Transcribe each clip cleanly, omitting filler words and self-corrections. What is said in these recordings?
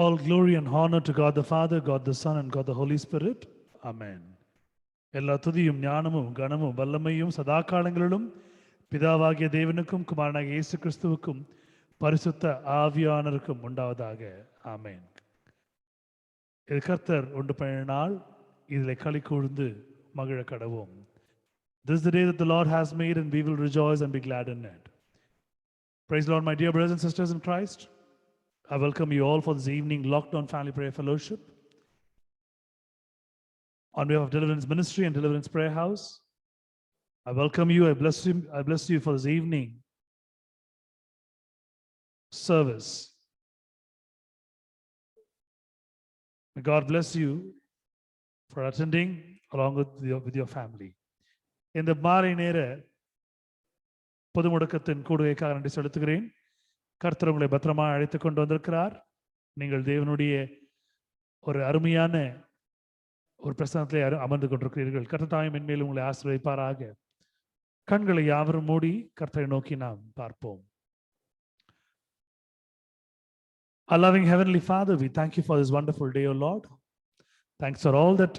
All glory and honor to God the Father, God the Son, and God the Holy Spirit. Amen. எல்லா துதியும் ஞானமும் கனமும் வல்லமையும் சதாகாலங்களிலும் பிதாவாகிய தேவனுக்கும் குமாரனாகிய இயேசு கிறிஸ்துவுக்கும் பரிசுத்த ஆவியானவருக்கும் உண்டாவதாக. ஆமென். இது கர்த்தர் உண்டு பண்ணின நாள், இதிலே களி கூர்ந்து மகிழ கடவோம். This is the day that the Lord has made, and we will rejoice and be glad in it. Praise the Lord, my dear brothers and sisters in Christ. I welcome you all for this evening Lockdown Family Prayer Fellowship. On behalf of Deliverance Ministry and Deliverance Prayer House, I welcome you. I bless you for this evening service. May God bless you for attending along with your family. இந்த மாலை நேர பொது முடக்கத்தின் கூடுகைக்காக நன்றி செலுத்துகிறேன். கர்த்தர் உங்களை பத்திரமாக அழைத்துக் கொண்டு வந்திருக்கிறார். நீங்கள் தேவனுடைய ஒரு அருமையான ஒரு பிரசனத்திலே அமர்ந்து கொண்டிருக்கிறீர்கள். கர்த்தர் தாமே மென்மேலும் உங்களை ஆசீர்வதிப்பாராக. கண்களை யாவரும் மூடி கர்த்தரை நோக்கி நாம் பார்ப்போம். Our loving Heavenly Father, we thank you for this wonderful day, O Lord. Thanks for all that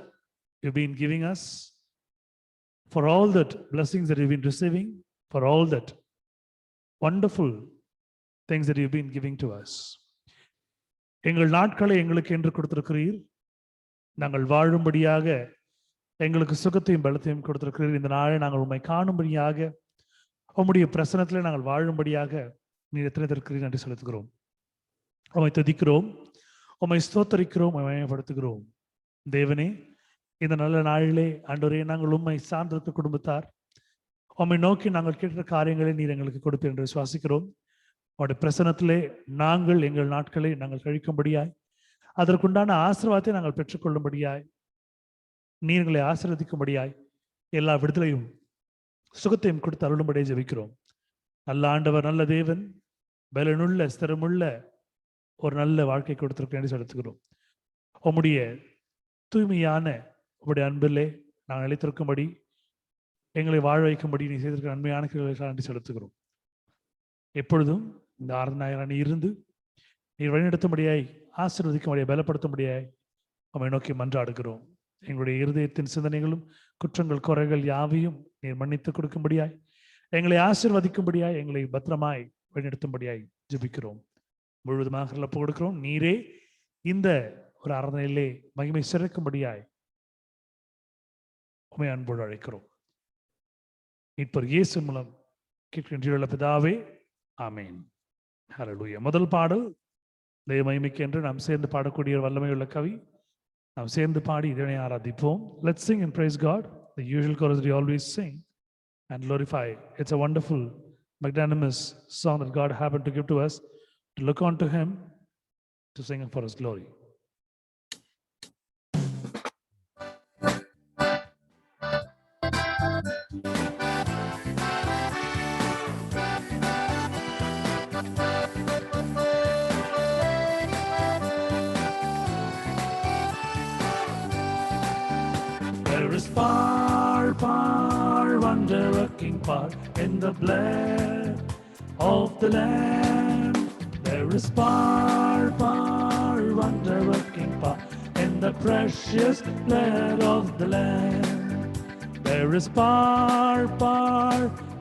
you've been giving us, for all that blessings that you've been receiving, for all that wonderful things that you've been giving to us. எங்கள் நாட்களை எங்களுக்கு என்று கொடுத்திருக்கிறீர். நாங்கள் வாழும்படியாக எங்களுக்கு சுகத்தையும் பலத்தையும் கொடுத்திருக்கிறீர். இந்த நாளை நாங்கள் உம்மை காணும்படியாக, உம்முடைய பிரசன்னத்திலே நாங்கள் வாழும்படியாக நீர் எத்தனை இருக்கிறீர் நன்றி செலுத்துகிறோம். உம்மை துதிக்கிறோம், உம்மை ஸ்தோத்தரிக்கிறோம், உம்மை மகிமைப்படுத்துகிறோம். தேவனே, இந்த நல்ல நாளிலே ஆண்டவரே, நாங்கள் உம்மை சார்ந்திருக்க குடும்பத்தார் உம்மை நோக்கி நாங்கள் கேட்ட காரியங்களை நீர் எங்களுக்கு கொடுப்பீர் என்று விசுவாசிக்கிறோம். அவருடைய பிரசன்னத்திலே நாங்கள் எங்கள் நாட்களை நாங்கள் கழிக்கும்படியாய், அதற்குண்டான ஆசீர்வாதத்தை நாங்கள் பெற்றுக்கொள்ளும்படியாய், நீர்களை ஆசீர்வதிக்கும்படியாய், எல்லா விடுதலையும் சுகத்தையும் கொடுத்து அருளும்படியாக ஜெபிக்கிறோம். நல்ல ஆண்டவர், நல்ல தேவன், பலனுள்ள ஸ்திரமுள்ள ஒரு நல்ல வாழ்க்கை கொடுத்திருக்கிறேன் செலுத்துகிறோம். உம்முடைய தூய்மையான உம்முடைய அன்பிலே நாங்கள் நிலைத்திருக்கும்படி, எங்களை வாழ வைக்கும்படி நீ செய்திருக்கிற நன்மையான கிருபைகளுக்காக நன்றி செலுத்துகிறோம். எப்பொழுதும் இந்த ஆராதனை நீ இருந்து நீர் வழிநடத்தும்படியாய், ஆசீர்வதிக்கும்படியாய், பலப்படுத்தும்படியாய் உம்மை நோக்கி மன்றாடுகிறோம். எங்களுடைய இருதயத்தின் சிந்தனைகளும் குற்றங்கள் குறைகள் யாவையும் நீர் மன்னித்து கொடுக்கும்படியாய், எங்களை ஆசீர்வதிக்கும்படியாய், எங்களை பத்திரமாய் வழிநடத்தும்படியாய் ஜெபிக்கிறோம். முழுவதுமாக ஒப்பு கொடுக்கிறோம். நீரே இந்த ஒரு ஆராதனையிலே மகிமை சிறக்கும்படியாய் உம்மை அன்போடு அழைக்கிறோம். மீட்பர் இயேசு மூலம் கேட்கின்ற பிதாவே, ஆமேன். ஹல்லேலூயா. முதல் பாடல் தெய்வ மகிமைக்கு என்று நாம் சேர்ந்து பாடக்கூடிய வல்லமையுள்ள கவி. நாம் சேர்ந்து பாடி இறைவனை ஆராதிப்போம். Let's sing and praise God. The usual chorus we always sing and glorify. It's a wonderful, magnanimous song that God happened to give to us to look on to Him, to sing for His glory. There is far, wonder-working power in the blood of the Lamb. There is far, wonder-working power in the precious blood of the Lamb. There is far,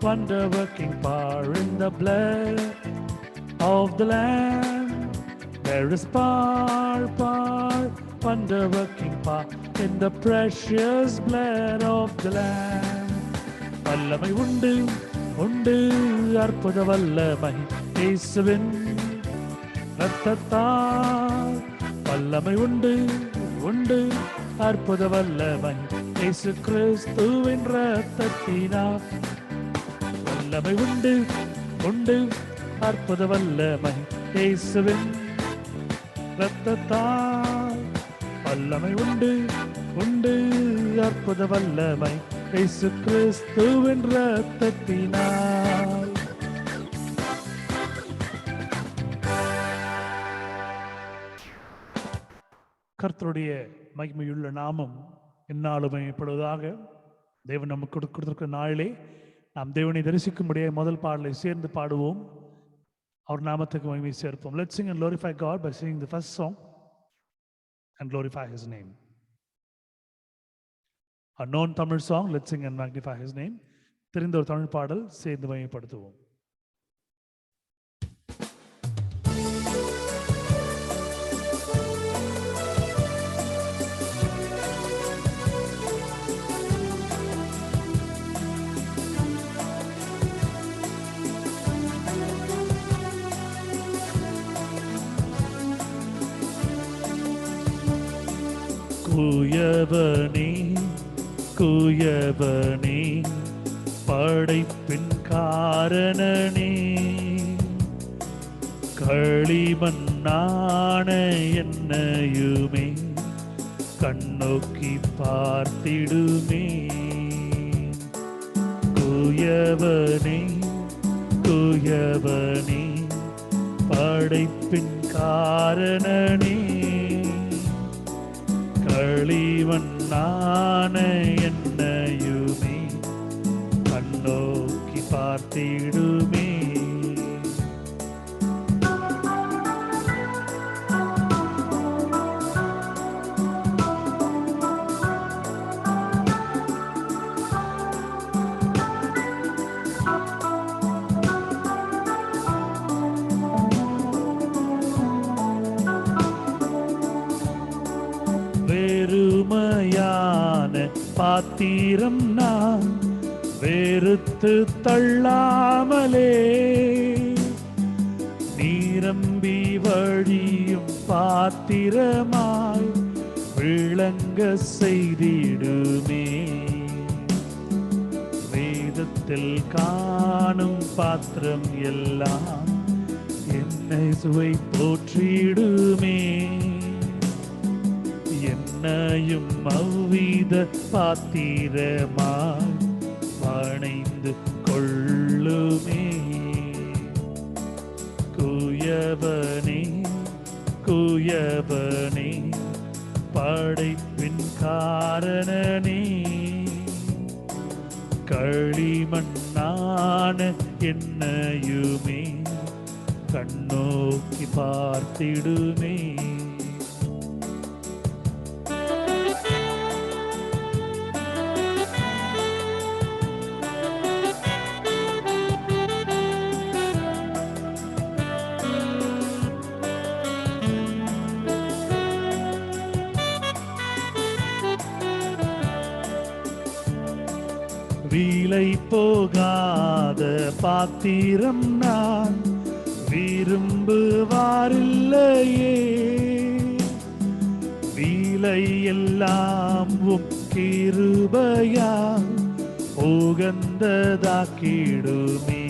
wonder-working power in the blood of the Lamb. There is far, wonder-working power in the precious blood of the Lamb. வல்லமை உண்டு உண்டு, அற்புத வல்லமை இயேசுவின் இரத்தத்தால். வல்லமை உண்டு உண்டு, அற்புத வல்லமை இயேசு கிறிஸ்துவின் இரத்தத்தினால். வல்லமை உண்டு உண்டு, அற்புத வல்லமை இயேசுவின் இரத்தத்தால். வல்லமை உண்டு உண்டு, அற்புத வல்லமை இயேசு கிறிஸ்துவின் இரத்தத்தினால். கர்த்தருடைய மகிமையுள்ள நாமம் எந்நாளும் மகிமைப்படுவதாக. தேவன் நமக்கு கொடுத்திருக்கிற நாளிலே நாம் தேவனை தரிசிக்கும்படியாக முதல் பாடலை சேர்ந்து பாடுவோம். அவர் நாமத்துக்கு மகிமை சேர்ப்போம். Let's sing and glorify God by singing the first song and glorify His name. A known Tamil song, let's sing and magnify His name. தெரிந்த ஒரு தமிழ் பாடல் சேர்ந்து மகிமைப்படுத்துவோம். குயவனே குயவனே, படைப்பின் காரணனே, களிமண்ணான என்னையுமே கண்ணோக்கி பார்த்திடுமே. குயவனே குயவனே, படைப்பின் காரணனே, களிமண்ணான என்னையுமே கண்ணோக்கி பார்த்திடுமே. வெறுமையான பாத்திரம் நான் வெறுத்து தள்ளாமலே, நீரம்பி வழியும் பாத்திரமாய் விளங்க செய்திடுமே. வேதத்தில் காணும் பாத்திரம் எல்லாம் என்னை சுவை போற்றிடுமே. என்னையும் அவ்வித பாத்திரமாய் வணைந்து கொள்ளுமே. குயவனே குயவனே, படைப்பின் காரணனே, களிமண்ணான என்னையுமே கண்ணோக்கி பார்த்திடுமே. வீலை போகாத பாத்திரம் நான் விரும்புவாரில்லையே, வீலை எல்லாம் கிருபையா உகந்ததாக்கிடுமே.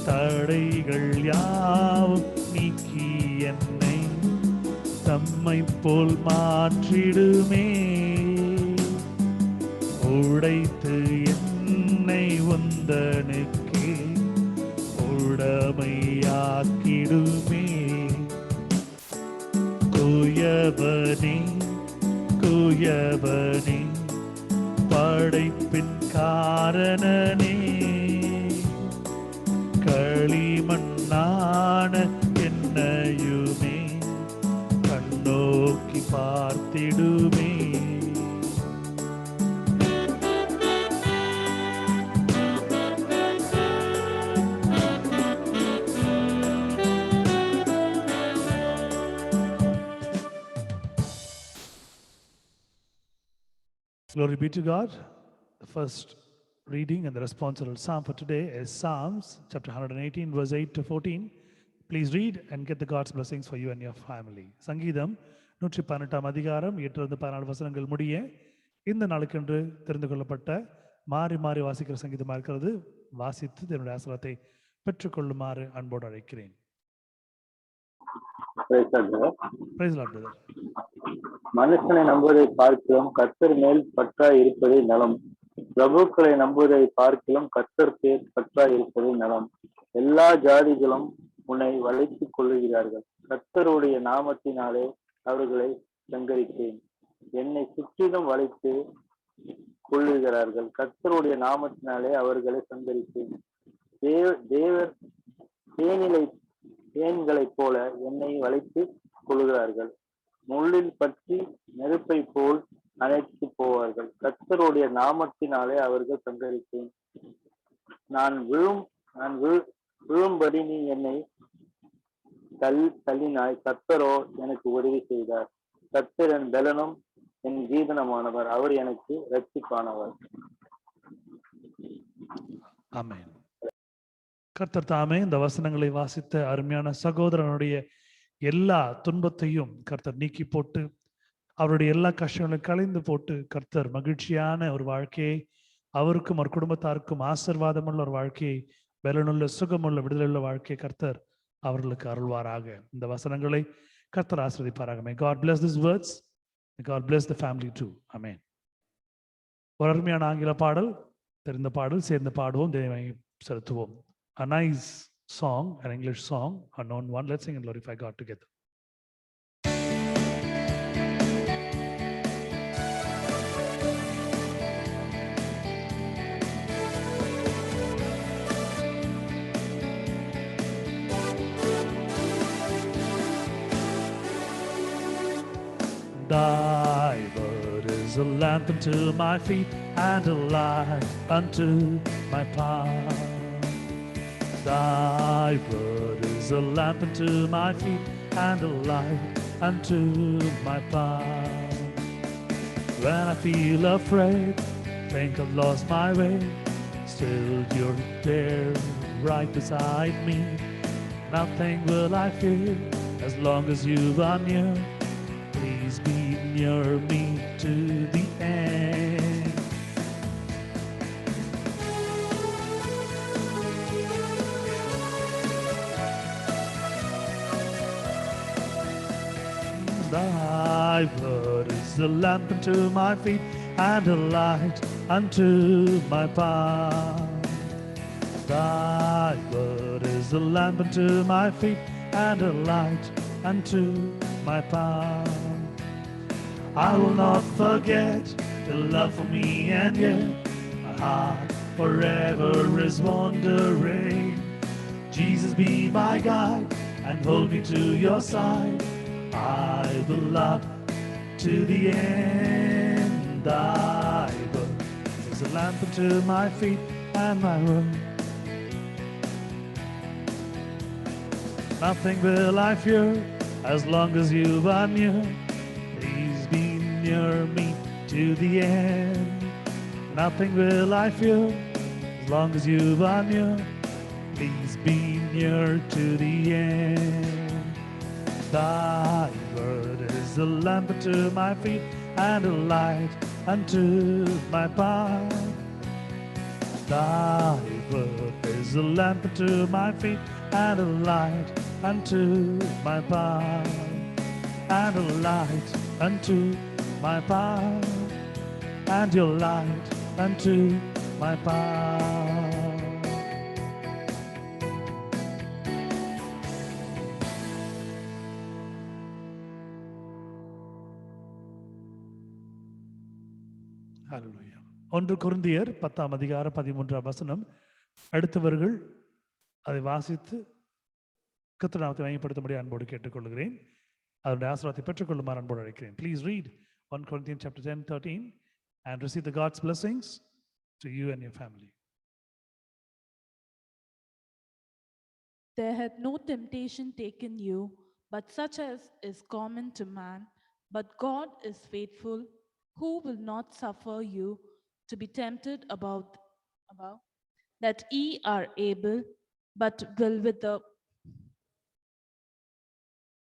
தடைகள் யாவும் நீக்கி என்னை தம்மை போல் மாற்றிடுமே. உடைத்து என்னை உந்தனுக்கே உடமையாக்கிடுமே. குயவனே குயவனே படைப்பின் காரணனே, களிமண்ணான என்னையுமே கண்ணோக்கி பார்த்திடுமே. Glory be to God. The first reading and the responsorial psalm for today is Psalms chapter 118 verse 8 to 14. Please read and get the God's blessings for you and your family. சங்கீதம் 118 அதிகாரம் 8-14 வசனங்கள் முடிய இந்த நாளுக்கென்று தெரிந்து கொள்ளப்பட்ட மாறி மாறி வாசிக்கிற சங்கீதமாக இருக்கிறது. வாசித்து என்னுடைய ஆசீர்வாதத்தை பெற்றுக்கொள்ளுமாறு அன்போடு அழைக்கிறேன். Praise Lord, brother. மனுஷனை நம்புவதை பார்க்கிலும் கர்த்தர் மேல் பற்றாய் இருப்பதே நலம். பிரபுக்களை நம்புவதை பார்க்கிலும் கர்த்தர் பேர் பற்றாய் இருப்பதே நலம். எல்லா ஜாதிகளும் உன்னை வளைத்துக் கொள்ளுகிறார்கள். கர்த்தருடைய நாமத்தினாலே அவர்களை சங்கரித்தேன். என்னை சுற்றிலும் வளைத்து கொள்ளுகிறார்கள். கர்த்தருடைய நாமத்தினாலே அவர்களை சங்கரித்தேன். தேவர் தேன்களைப் போல என்னை வளைத்து கொள்ளுகிறார்கள். முள்ளில் பற்றி நெருப்பை போல் அணைத்து போவார்கள். கர்த்தருடைய நாமத்தினாலே அவர்கள் சங்கரித்தேன். நான் விழும்படி நீ என்னை தள்ளினாய். கர்த்தரோ எனக்கு உதவி செய்தார். கர்த்தர் என் பலனும் என் ஜீவனமானவர். அவர் எனக்கு இரட்சிப்பானவர். ஆமென். கர்த்தர் தாமே இந்த வசனங்களை வாசித்த அருமையான சகோதரனுடைய எல்லா துன்பத்தையும் கர்த்தர் நீக்கி போட்டு அவருடைய எல்லா கஷ்டங்களையும் கலைந்து போட்டு கர்த்தர் மகிழ்ச்சியான ஒரு வாழ்க்கையை அவருக்கும் அவர் குடும்பத்தாருக்கும் ஆசீர்வாதமுள்ள ஒரு வாழ்க்கையை, பலனுள்ள சுகமுள்ள விடுதலையுள்ள வாழ்க்கையை கர்த்தர் அவர்களுக்கு அருள்வாராக. இந்த வசனங்களை கர்த்தர் ஆசீர்வதிப்பாராக. May God bless these words. May God bless the family too. Amen. ஒரு அருமையான ஆங்கில பாடல், தெரிந்த பாடல், சேர்ந்து பாடுவோம், தேவனை செலுத்துவோம். A nice song, an English song, a known one. Let's sing and glorify God together. Thy word is a lamp unto my feet and a light unto my path. Thy word is a lamp unto my feet and a light unto my path. When I feel afraid, think I've lost my way, still you're there right beside me. Nothing will I fear as long as you are near. Please be near me to the end. Thy word is a lamp unto my feet and a light unto my path. Thy word is a lamp unto my feet and a light unto my path. I will not forget your love for me, and yet my heart forever is wandering. Jesus, be my guide and hold me to your side. I will love to the end. Thy word is a lamp unto my feet and my road. Nothing will I fear as long as you are near. Please be near me to the end. Nothing will I fear as long as you are near. Please be near to the end. Thy word is a lamp unto my feet and a light unto my path. Thy word is a lamp unto my feet and a light unto my path, and a light unto my path, and your light unto my path. Hallelujah. 1 கொரிந்தியர் 10ஆம் அதிகாரம் 13ஆம் வசனம். அடுத்தவர்கள் அதை வாசித்து கர்த்தர் நாமத்தை மகிமைப்படுத்தும்படி அன்போடு கேட்டுக்கொள்கிறேன். அதனுடைய ஆசீர்வாதத்தை பெற்றுக்கொள்ளுமாறு அன்போடு அழைக்கிறேன். Please read 1 Corinthians chapter 10:13 and receive the God's blessings to you and your family. There hath no temptation taken you, but such as is common to man. But God is faithful, who will not suffer you to be tempted above that ye are able, but will with the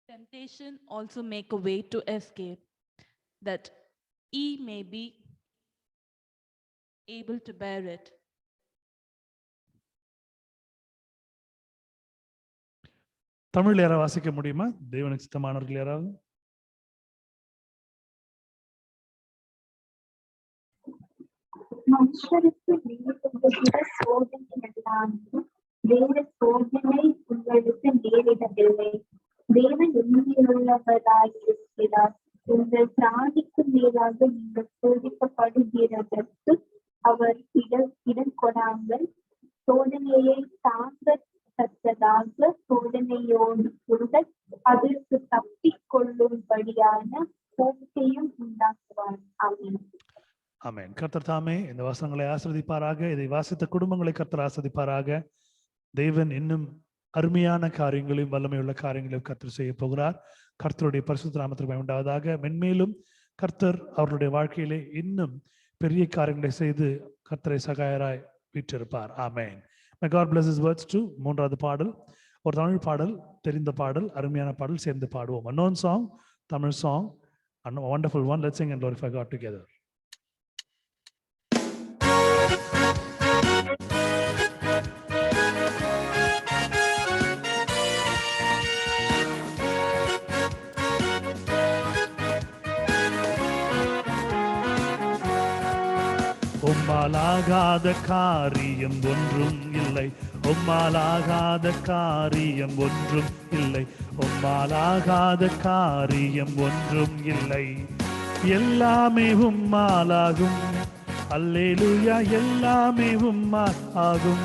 temptation also make a way to escape, that ye may be able to bear it. Tamil யாராவது வாசிக்க முடியுமா? தேவனுக்கு சித்தமானவர்கள் யாராவது? மனுஷருக்கு நேரிடுகிற சோதனையெல்லாம் வேறு சோதனை உங்களுக்கு நேரிடவில்லை. தேவன் உண்மையுள்ளவராயிருக்கிறார். உங்கள் பிராணிக்கு மேலாக நீங்கள் சோதிக்கப்படுகிறதற்கு அவர் இடம் கொடாமல் சோதனையை தாங்கத்தக்கதாக சோதனையோடு கூட அதற்கு தப்பிக் கொள்ளும்படியான போக்கையும் உண்டாக்குவார். ஆமென். ஆமென். கர்த்தர் தாமே இந்த வசனங்களை ஆசீர்வதிப்பாராக. இதை வாசித்த குடும்பங்களை கர்த்தர் ஆசீர்வதிப்பாராக. தேவன் இன்னும் அருமையான காரியங்களையும் வல்லமையுள்ள காரியங்களையும் கர்த்தர் செய்ய போகிறார். கர்த்தருடைய பரிசுத்த நாமத்திற்கு மகிமை உண்டாவதாக. மென்மேலும் கர்த்தர் அவருடைய வாழ்க்கையிலே இன்னும் பெரிய காரியங்களை செய்து கர்த்தரை சகாயராய் வீற்றிருப்பார். ஆமென். May God bless his words too. மூன்றாவது பாடல் ஒரு தமிழ் பாடல், தெரிந்த பாடல், அருமையான பாடல், சேர்ந்து பாடுவோம். A known song, Tamil song, a wonderful one. Let's sing and glorify God together. உம்மாலாகாத காரியம் ஒன்றும் இல்லை, உம்மாலாகாத காரியம் ஒன்றும் இல்லை, உம்மாலாகாத காரியம் ஒன்றும் இல்லை. எல்லாமே உம்மாலாகும், அல்லேலூயா, எல்லாமே உம்மால் ஆகும்.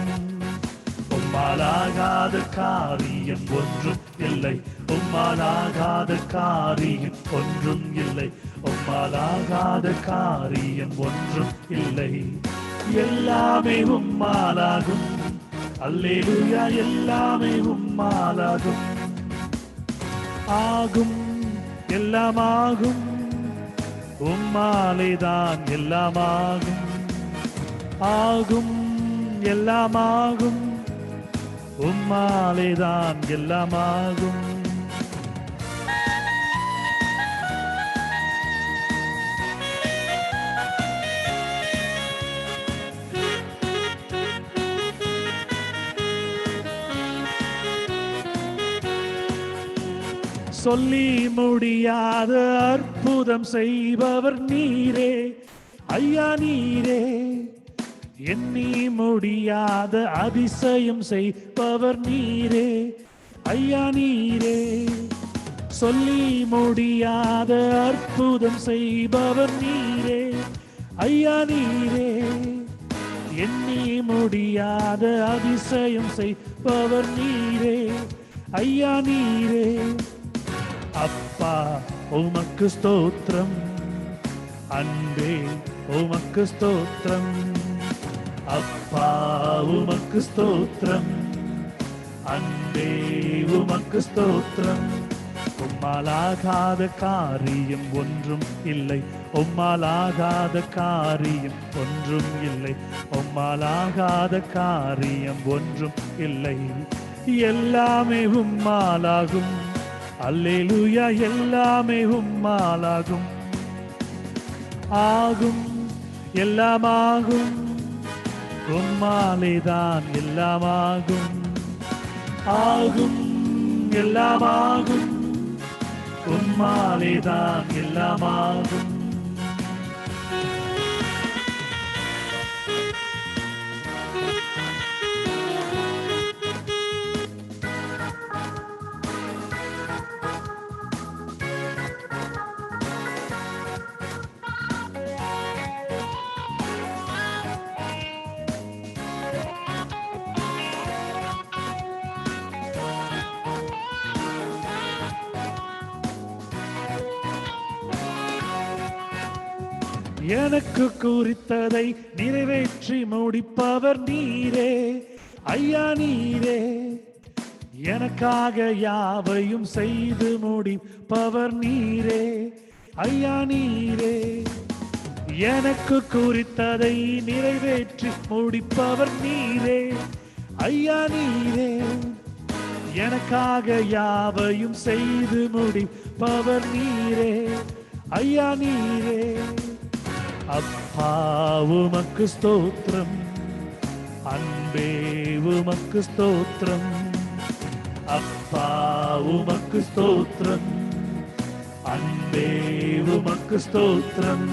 உம்மாலாகாத காரியம் ஒன்றும் இல்லை, உம்மாலாகாத காரியம் ஒன்றும் இல்லை, உம்மாலாகாத காரியம் ஒன்றும் இல்லை. எல்லாமே உம்மாலாகும், அல்லேலூயா, எல்லாமே உம்மாலாகும். ஆகும், எல்லாமாகும், உம்மாலேதான் எல்லாமாகும். ஆகும், எல்லாமாகும், உம்மாலேதான் எல்லாமாகும். சொல்லி முடியாத அற்புதம் செய்பவர் நீரே ஐயா, நீரே. எண்ணி முடியாத அதிசயம் செய்பவர் நீரே ஐயா, நீரே. சொல்லி முடியாத அற்புதம் செய்பவர் நீரே ஐயா நீரே. எண்ணி முடியாத அதிசயம் செய்பவர் நீரே ஐயா நீரே. அப்பா உமக்கு ஸ்தோத்திரம், அன்பே உமக்கு ஸ்தோத்திரம். அப்பா உமக்கு ஸ்தோத்திரம், அன்பே உமக்கு ஸ்தோத்திரம். உம்மாலாகாத காரியம் ஒன்றும் இல்லை, உம்மாலாகாத காரியம் ஒன்றும் இல்லை, உம்மாலாகாத காரியம் ஒன்றும் இல்லை. எல்லாமே உம்மாலாகும், அல்லேலூயா, எல்லாமே உம்மாலாகும். ஆகும் எல்லாமாகும், உம்மாலேதான் எல்லாமாகும். ஆகும் எல்லாமாகும், உம்மாலேதான் எல்லாமாகும். எனக்கு குறித்ததை நிறைவேற்றி முடிப்பவர் நீரே ஐயா நீரே. எனக்காக யாவையும் செய்து முடிப்பவர் நீரே ஐயா நீரே. எனக்கு குறித்ததை நிறைவேற்றி முடிப்பவர் நீரே ஐயா நீரே. எனக்காக யாவையும் செய்து முடிப்பவர் நீரே ஐயா நீரே. அப்பா உமக்கு ஸ்தோத்திரம், அன்பே உமக்கு ஸ்தோத்திரம். அப்பா உமக்கு ஸ்தோத்திரம், அன்பே உமக்கு ஸ்தோத்திரம்.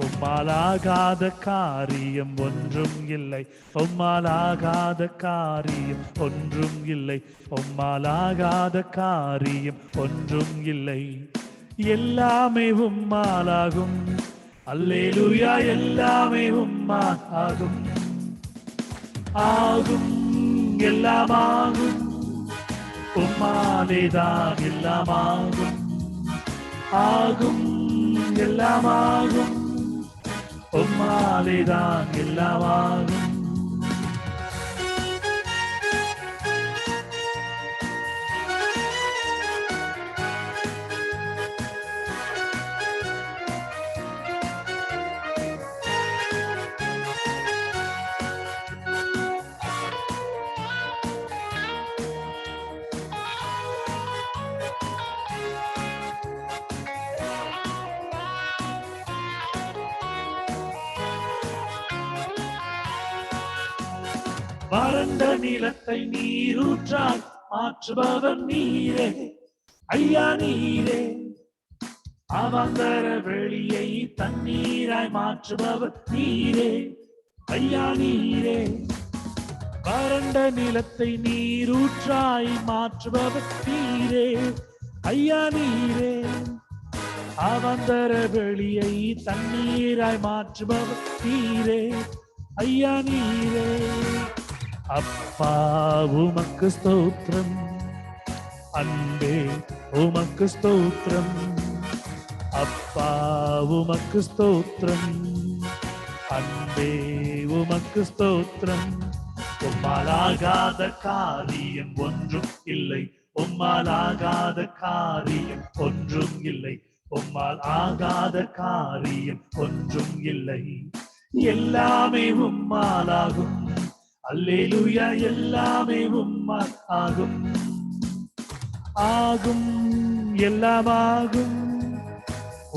உம்மாலாகாத காரியம் ஒன்றும் இல்லை, உம்மாலாகாத காரியம் ஒன்றும் இல்லை, உம்மாலாகாத காரியம் ஒன்றும் இல்லை. எல்லாமே உம்மாலாகும், அல்லேலூயா, எல்லாமே உம்மாலாகும். ஆகும் எல்லாமாகும், உம்மாலேதான் எல்லாமாகும். ஆகும் எல்லாமாகும், உம்மாலேதான் எல்லாமாகும். வறண்ட நிலத்தை நீரூற்றாய் மாற்றுபவர் நீரே ஐயா நீரே. அவாந்தர வெளியை தண்ணீராய் மாற்றுபவர் நீரே ஐயா நீரே. வறண்ட நிலத்தை நீரூற்றாய் மாற்றுபவர் நீரே ஐயா நீரே. அவாந்தர வெளியை தண்ணீராய் மாற்றுபவர் நீரே ஐயா நீரே. அப்பா உமக்கு ஸ்தோத்திரம், அன்பே உமக்கு ஸ்தோத்திரம். அப்பா உமக்கு ஸ்தோத்திரம், அன்பே உமக்கு ஸ்தோத்திரம். உம்மாலாகாத காரியம் ஒன்றும் இல்லை, உம்மாலாகாத காரியம் ஒன்றும் இல்லை, உம்மால் ஆகாத காரியம் ஒன்றும் இல்லை. எல்லாமே உம்மாலாகும், அல்லேலூயா, எல்லாமே உம்மால் ஆகும். ஆகும் எல்லாமாகும்,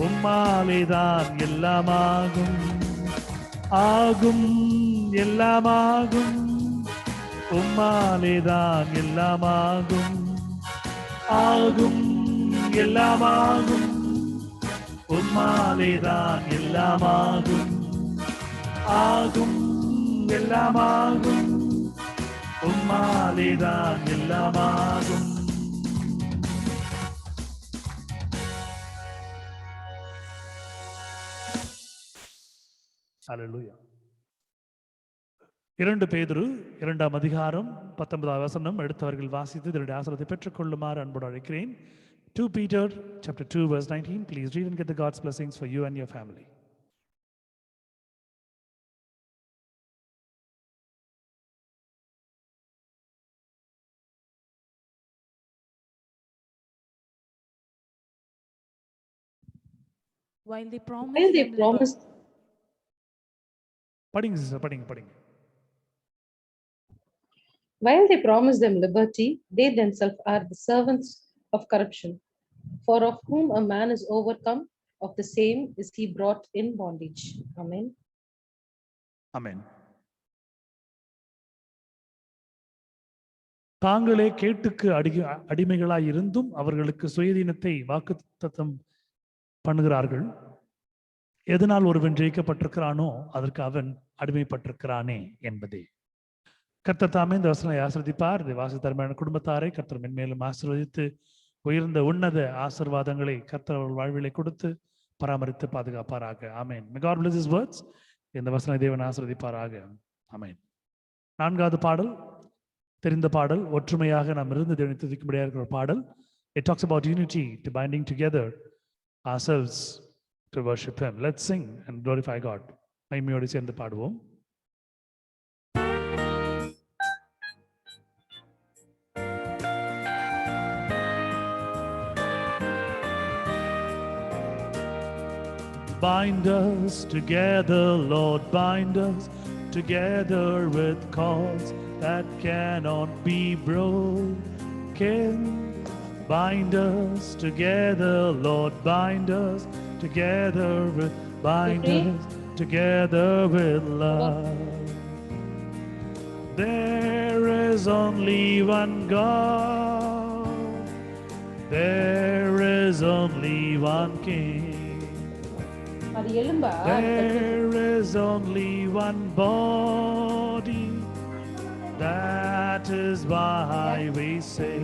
உம்மாலேதான் எல்லாமாகும். ஆகும் எல்லாமாகும், உம்மாலேதான் எல்லாமாகும். ஆகும் எல்லாமாகும், உம்மாலேதான் எல்லாமாகும். ஆகும் எல்லாமாகும், உம்மாலேதான் எல்லாமாகும். Hallelujah. 2 பேதுரு 2ஆம் அதிகாரம் 19ஆம் வசனம் எடுத்தவர்கள் வாசித்து இதனுடைய ஆசீர்வாதத்தை பெற்றுக்கொள்ளுமாறு அன்போடு அழைக்கிறேன். 2 Peter chapter 2 verse 19. Please read and get the God's blessings for you and your family. While they While promise they them liberty, promised, படிங்க sister, படிங்க. while they promise them liberty, they themselves are the servants of corruption. For of whom a man is overcome, of the same is he brought in bondage. Amen. Amen. தாங்களே கேட்டுக்கு அடிமைகளாய் இருந்தும் அவர்களுக்கு சுயதீனத்தை வாக்குத்தத்தம் பண்ணுகிறார்கள். எதனால் ஒருவன் ஜெயிக்கப்பட்டிருக்கிறானோ அதற்கு அவன் அடிமைப்பட்டிருக்கிறானே என்பதே. கர்த்தர் தாமே இந்த வசனத்தை ஆசீர்வதிப்பார். இதை வாசித்தருமையான குடும்பத்தாரை கர்த்தர் மென்மேலும் ஆசீர்வதித்து உயர்ந்த உன்னத ஆசீர்வாதங்களை கர்த்தர் அவர்கள் வாழ்விலை கொடுத்து பராமரித்து பாதுகாப்பாராக. ஆமென். May God bless his words. இந்த வசனத்தை தேவன் ஆசீர்வதிப்பாராக. ஆமென். 4வது பாடல் தெரிந்த பாடல், ஒற்றுமையாக நாம் இருந்து தேவனை துதிக்கும்படியாக இருக்கிற பாடல். It talks about unity, to binding together ourselves to worship him. Let's sing and glorify God. மகிமையோடு சேர்ந்து பாடுவோம். Bind us together, Lord, bind us together with cords that cannot be broken. Bind us together, Lord, bind us together with, bind us together with love. There is only one God, there is only one King. அது எலும்பா There is only one body, that is why we say,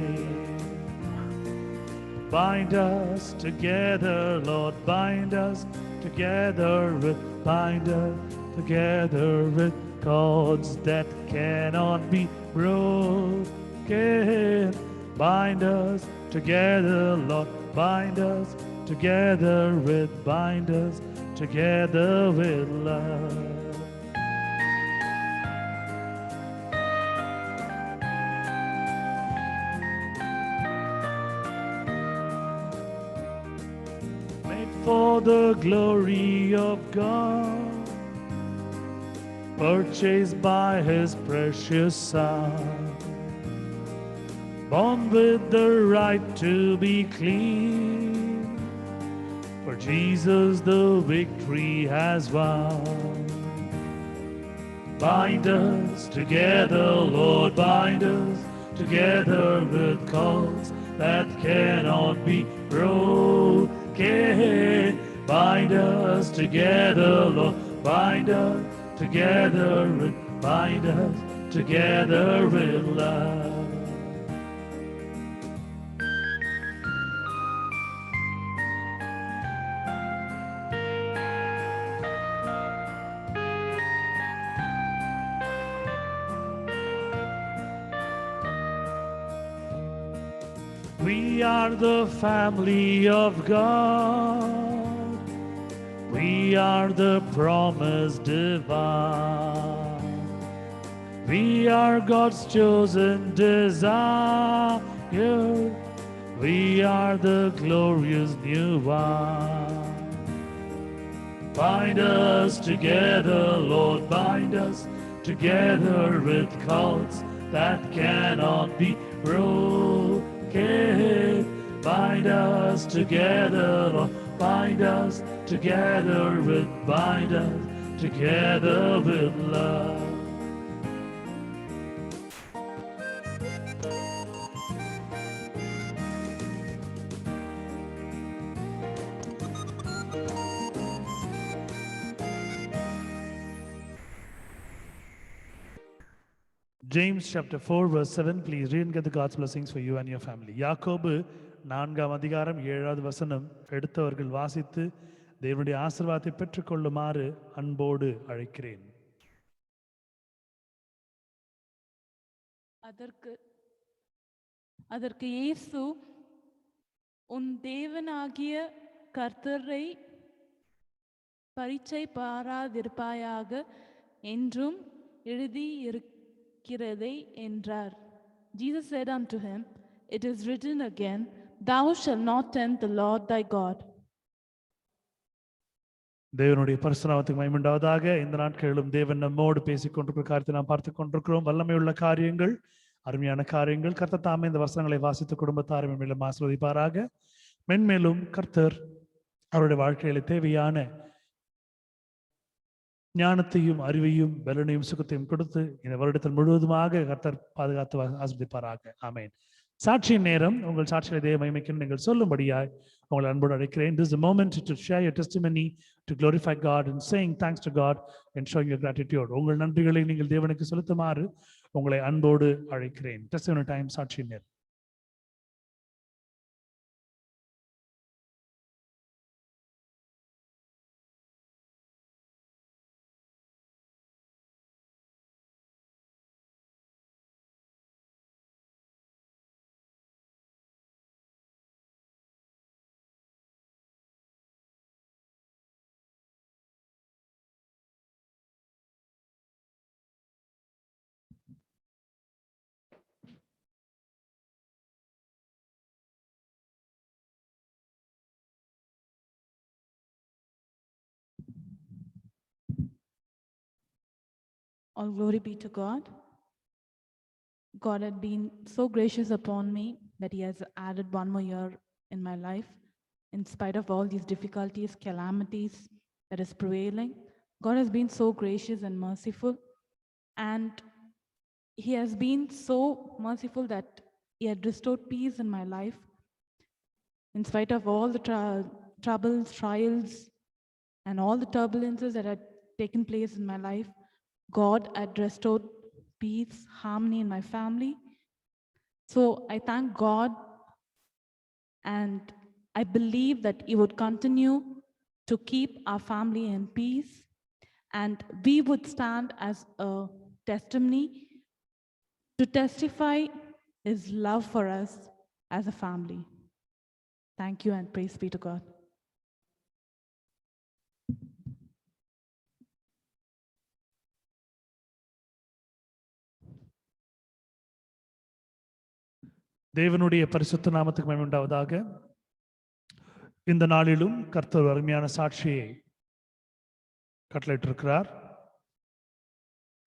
bind us together, Lord, bind us together with, bind us together with cords that cannot be broken. Bind us together, Lord, bind us together with, bind us together with love. Made for the glory of God, purchased by his precious Son, born with the right to be clean. For Jesus the victory has won. Bind us together, Lord, bind us together with cords that cannot be broken. Bind us together, Lord, bind us together with, bind us together with love. We are the family of God. We are the promise divine. We are God's chosen desire. We are the glorious new one. Bind us together, Lord, bind us together with cords that cannot be broken. Bind us together, Lord, bind us together with, bind us together with love. James chapter 4 verse 7. Please read and get the God's blessings for you and your family. யாக்கோபு 4ஆம் அதிகாரம் 7வது வசனம் எடுத்தவர்கள் வாசித்து தேவனுடைய ஆசீர்வாதத்தை பெற்றுக்கொள்ளுமாறு அன்போடு அழைக்கிறேன். அதற்கு இயேசு, உன் தேவனாகிய கர்த்தரை பரீட்சை பாராதிருப்பாயாக என்றும் எழுதியிருக்கிறதே என்றார். Jesus said unto him, it is written again, thou shalt not tempt the Lord thy God. தேவனுடைய பரிசுத்த நாமத்துக்கு மகிமை உண்டாவதாக. இந்த நாட்களிலும் தேவன் நம்மோடு பேசிக் கொண்டிருக்கிற காரியத்தை நாம் பார்த்துக் கொண்டிருக்கிறோம். வல்லமையுள்ள காரியங்கள், அருமையான காரியங்கள். கர்த்தர் தாமே இந்த வசனங்களை வாசித்து குடும்பத்தாரை மேலும் ஆசீர்வதிப்பாராக. மென்மேலும் கர்த்தர் அவருடைய வாழ்க்கையில தேவையான ஞானத்தையும் அறிவையும் பலனையும் சுகத்தையும் கொடுத்து இந்த வருடத்தில் முழுவதுமாக கர்த்தர் பாதுகாத்து ஆசீர்வதிப்பாராக. ஆமென். சாட்சியின் நேரம். உங்கள் சாட்சிகளை தேவ மகிமைக்கு நீங்கள் சொல்லும்படியாய் உங்களை அன்போடு அழைக்கிறேன். This is the moment to share your testimony, to glorify God and saying thanks to God and showing your gratitude. உங்கள் நன்றிகளை நீங்கள் தேவனுக்கு செலுத்துமாறு உங்களை அன்போடு அழைக்கிறேன். Testimony time, சாட்சியின் நேரம். All glory be to God. God had been so gracious upon me that He has added one more year in my life. In spite of all these difficulties, calamities that is prevailing, God has been so gracious and merciful. And He has been so merciful that He had restored peace in my life. In spite of all the troubles, trials, and all the turbulences that had taken place in my life, God had restored peace, harmony in my family. So I thank God, and I believe that He would continue to keep our family in peace, and we would stand as a testimony to testify His love for us as a family. Thank you, and praise be to God. தேவனுடைய பரிசுத்த நாமத்துக்கு மகிமை உண்டாவதாக. இந்த நாளிலும் கர்த்தர் ஒரு அருமையான சாட்சியை கட்டளையிட்டிருக்கிறார்.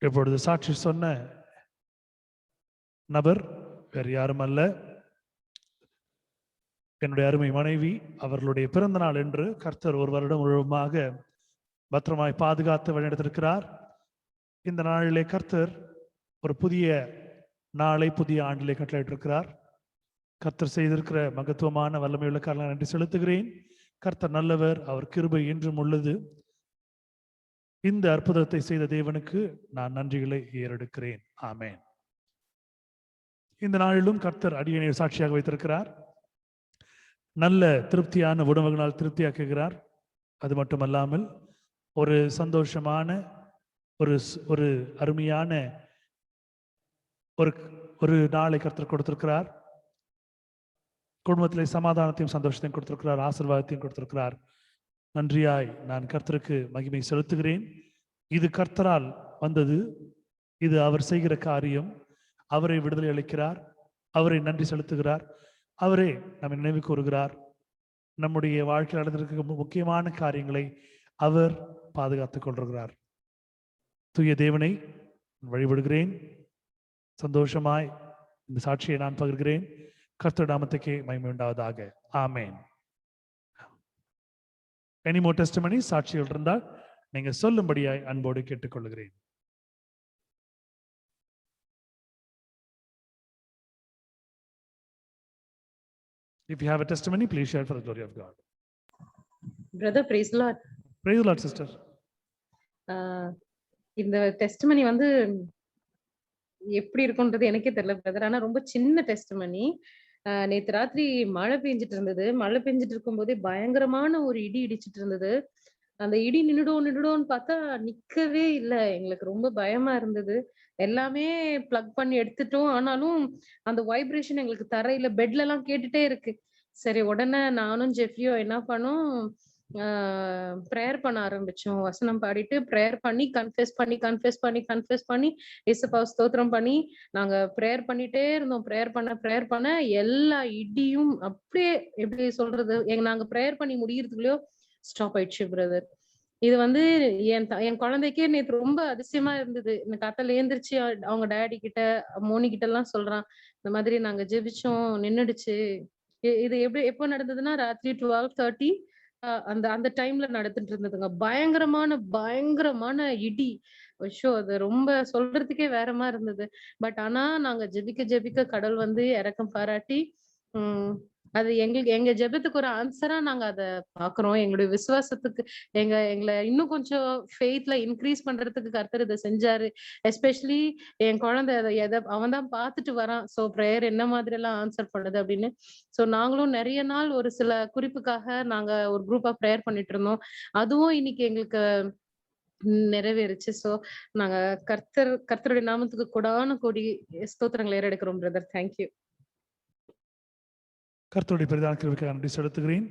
இப்பொழுது சாட்சி சொன்ன நபர் வேறு யாரும் அல்ல, என்னுடைய அருமை மனைவி. அவர்களுடைய பிறந்த நாள் என்று கர்த்தர் ஒரு வருடம் முழுவதுமாக பத்திரமாய் பாதுகாத்து வழிநடத்திருக்கிறார். இந்த நாளிலே கர்த்தர் ஒரு புதிய நாளை புதிய ஆண்டிலே கட்டளையிட்டிருக்கிறார். கர்த்தர் செய்திருக்கிற மகத்துவமான வல்லமையுள்ள காரணம் நன்றி செலுத்துகிறேன். கர்த்தர் நல்லவர், அவர் கிருபை என்றும் உள்ளது. இந்த அற்புதத்தை செய்த தேவனுக்கு நான் நன்றிகளை ஏறெடுக்கிறேன். ஆமென். இந்த நாளிலும் கர்த்தர் அடியனை சாட்சியாக வைத்திருக்கிறார். நல்ல திருப்தியான உணவுகளால் திருப்தியாக்குகிறார். அது மட்டுமல்லாமல் ஒரு சந்தோஷமான ஒரு அருமையான ஒரு நாளை கர்த்தர் கொடுத்திருக்கிறார். குடும்பத்திலே சமாதானத்தையும் சந்தோஷத்தையும் கொடுத்திருக்கிறார், ஆசீர்வாதத்தையும் கொடுத்திருக்கிறார். நன்றியாய் நான் கர்த்தருக்கு மகிமை செலுத்துகிறேன். இது கர்த்தரால் வந்தது, இது அவர் செய்கிற காரியம். அவரை விடுதலை அளிக்கிறார், அவரை நன்றி செலுத்துகிறார், அவரே நம்மை நினைவு கூறுகிறார். நம்முடைய வாழ்க்கையில் நடந்திருக்க முக்கியமான காரியங்களை அவர் பாதுகாத்துக் கொண்டிருக்கிறார். தூய தேவனை வழிபடுகிறேன். சந்தோஷமாய் இந்த சாட்சியை நான் பகிர்கிறேன். கர்த்தர் நாமத்துக்கே மகிமை உண்டாவதாக. ஆமென். Any more testimonies? சாட்சிகள் இருந்தால் நீங்க சொல்லும்படியாய் அன்போடு கேட்டுக்கொள்கிறேன். If you have a testimony, please share for the glory of God. Brother, praise the Lord. Praise the Lord, sister. இந்த டெஸ்டிமனி வந்து எப்படி இருக்கும்ன்றது எனக்கே தெரியல பிரதர். ஆனா ரொம்ப சின்ன டெஸ்டிமனி. நேத்து ராத்திரி மழை பெஞ்சிட்டு இருந்தது. மழை பெஞ்சிட்டு இருக்கும்போதே பயங்கரமான ஒரு இடி இடிச்சிட்டு இருந்தது. அந்த இடி நின்னுடும்னு பார்த்தா நிக்கவே இல்ல. எங்களுக்கு ரொம்ப பயமா இருந்தது. எல்லாமே பிளக் பண்ணி எடுத்துட்டோம். ஆனாலும் அந்த வைப்ரேஷன் எங்களுக்கு தரையில பெட்லலாம் கேட்டுட்டே இருக்கு. சரி உடனே நானும் ஜெஃப்ரியும் என்ன பண்ணோம், ஆ பிரேயர் பண்ண ஆரம்பிச்சோம். வசனம் பாடிட்டு பிரேயர் பண்ணி கன்ஃபெஸ் பண்ணி இயேசுப்பாவ ஸ்தோத்திரம் பண்ணி நாங்க பிரேயர் பண்ணிட்டே இருந்தோம். பிரேயர் பண்ண எல்லா இடியும் அப்படியே எப்படி சொல்றது? நாங்க பிரேயர் பண்ணி முடியறதுக்குள்ளயோ ஸ்டாப் ஆயிடுச்சு பிரதர். இது வந்து என் குழந்தைக்கே நேத்து ரொம்ப அதிசயமா இருந்தது. இந்த காத்தால எழுந்திரிச்சு அவங்க டாடி கிட்ட, மோனி கிட்ட எல்லாம் சொல்றான். இந்த மாதிரி நாங்க ஜெபிச்சோம், நின்னுடுச்சு. இது எப்போ நடந்ததுன்னா, ராத்திரி 12:30 அந்த அந்த டைம்ல நடந்துட்டு இருந்ததுங்க. பயங்கரமான இடி. அச்சோ! அது ரொம்ப சொல்றதுக்கே வேற மாரி இருந்தது. பட் ஆனா நாங்க ஜெபிக்க கடவுள் வந்து இரக்கம் பாராட்டி, ம் அது எங்க ஜெபத்துக்கு ஒரு ஆன்ஸரா நாங்க அத பாக்குறோம். எங்களுடைய விசுவாசத்துக்கு எங்கள இன்னும் கொஞ்சம் ஃபெய்த்ல இன்கிரீஸ் பண்றதுக்கு கர்த்தர் இத செஞ்சாரு. எஸ்பெஷலி என் குழந்தை அவன் தான் பார்த்துட்டு வரான். சோ பிரேயர் என்ன மாதிரி எல்லாம் ஆன்சர் பண்ணுது அப்படின்னு. சோ நாங்களும் நெறைய நாள் ஒரு சில குறிப்புக்காக நாங்க ஒரு குரூப்பா பிரேயர் பண்ணிட்டு இருந்தோம். அதுவும் இன்னைக்கு எங்களுக்கு நிறைவேறுச்சு. சோ நாங்க கர்த்தருடைய நாமத்துக்கு கொடான கோடி ஸ்தோத்திரங்களை ஏறெடுக்கிறோம் பிரதர். Thank you. கர்த்தருடைய பெரிதான கிருபைக்காக நன்றி செலுத்துகிறேன்.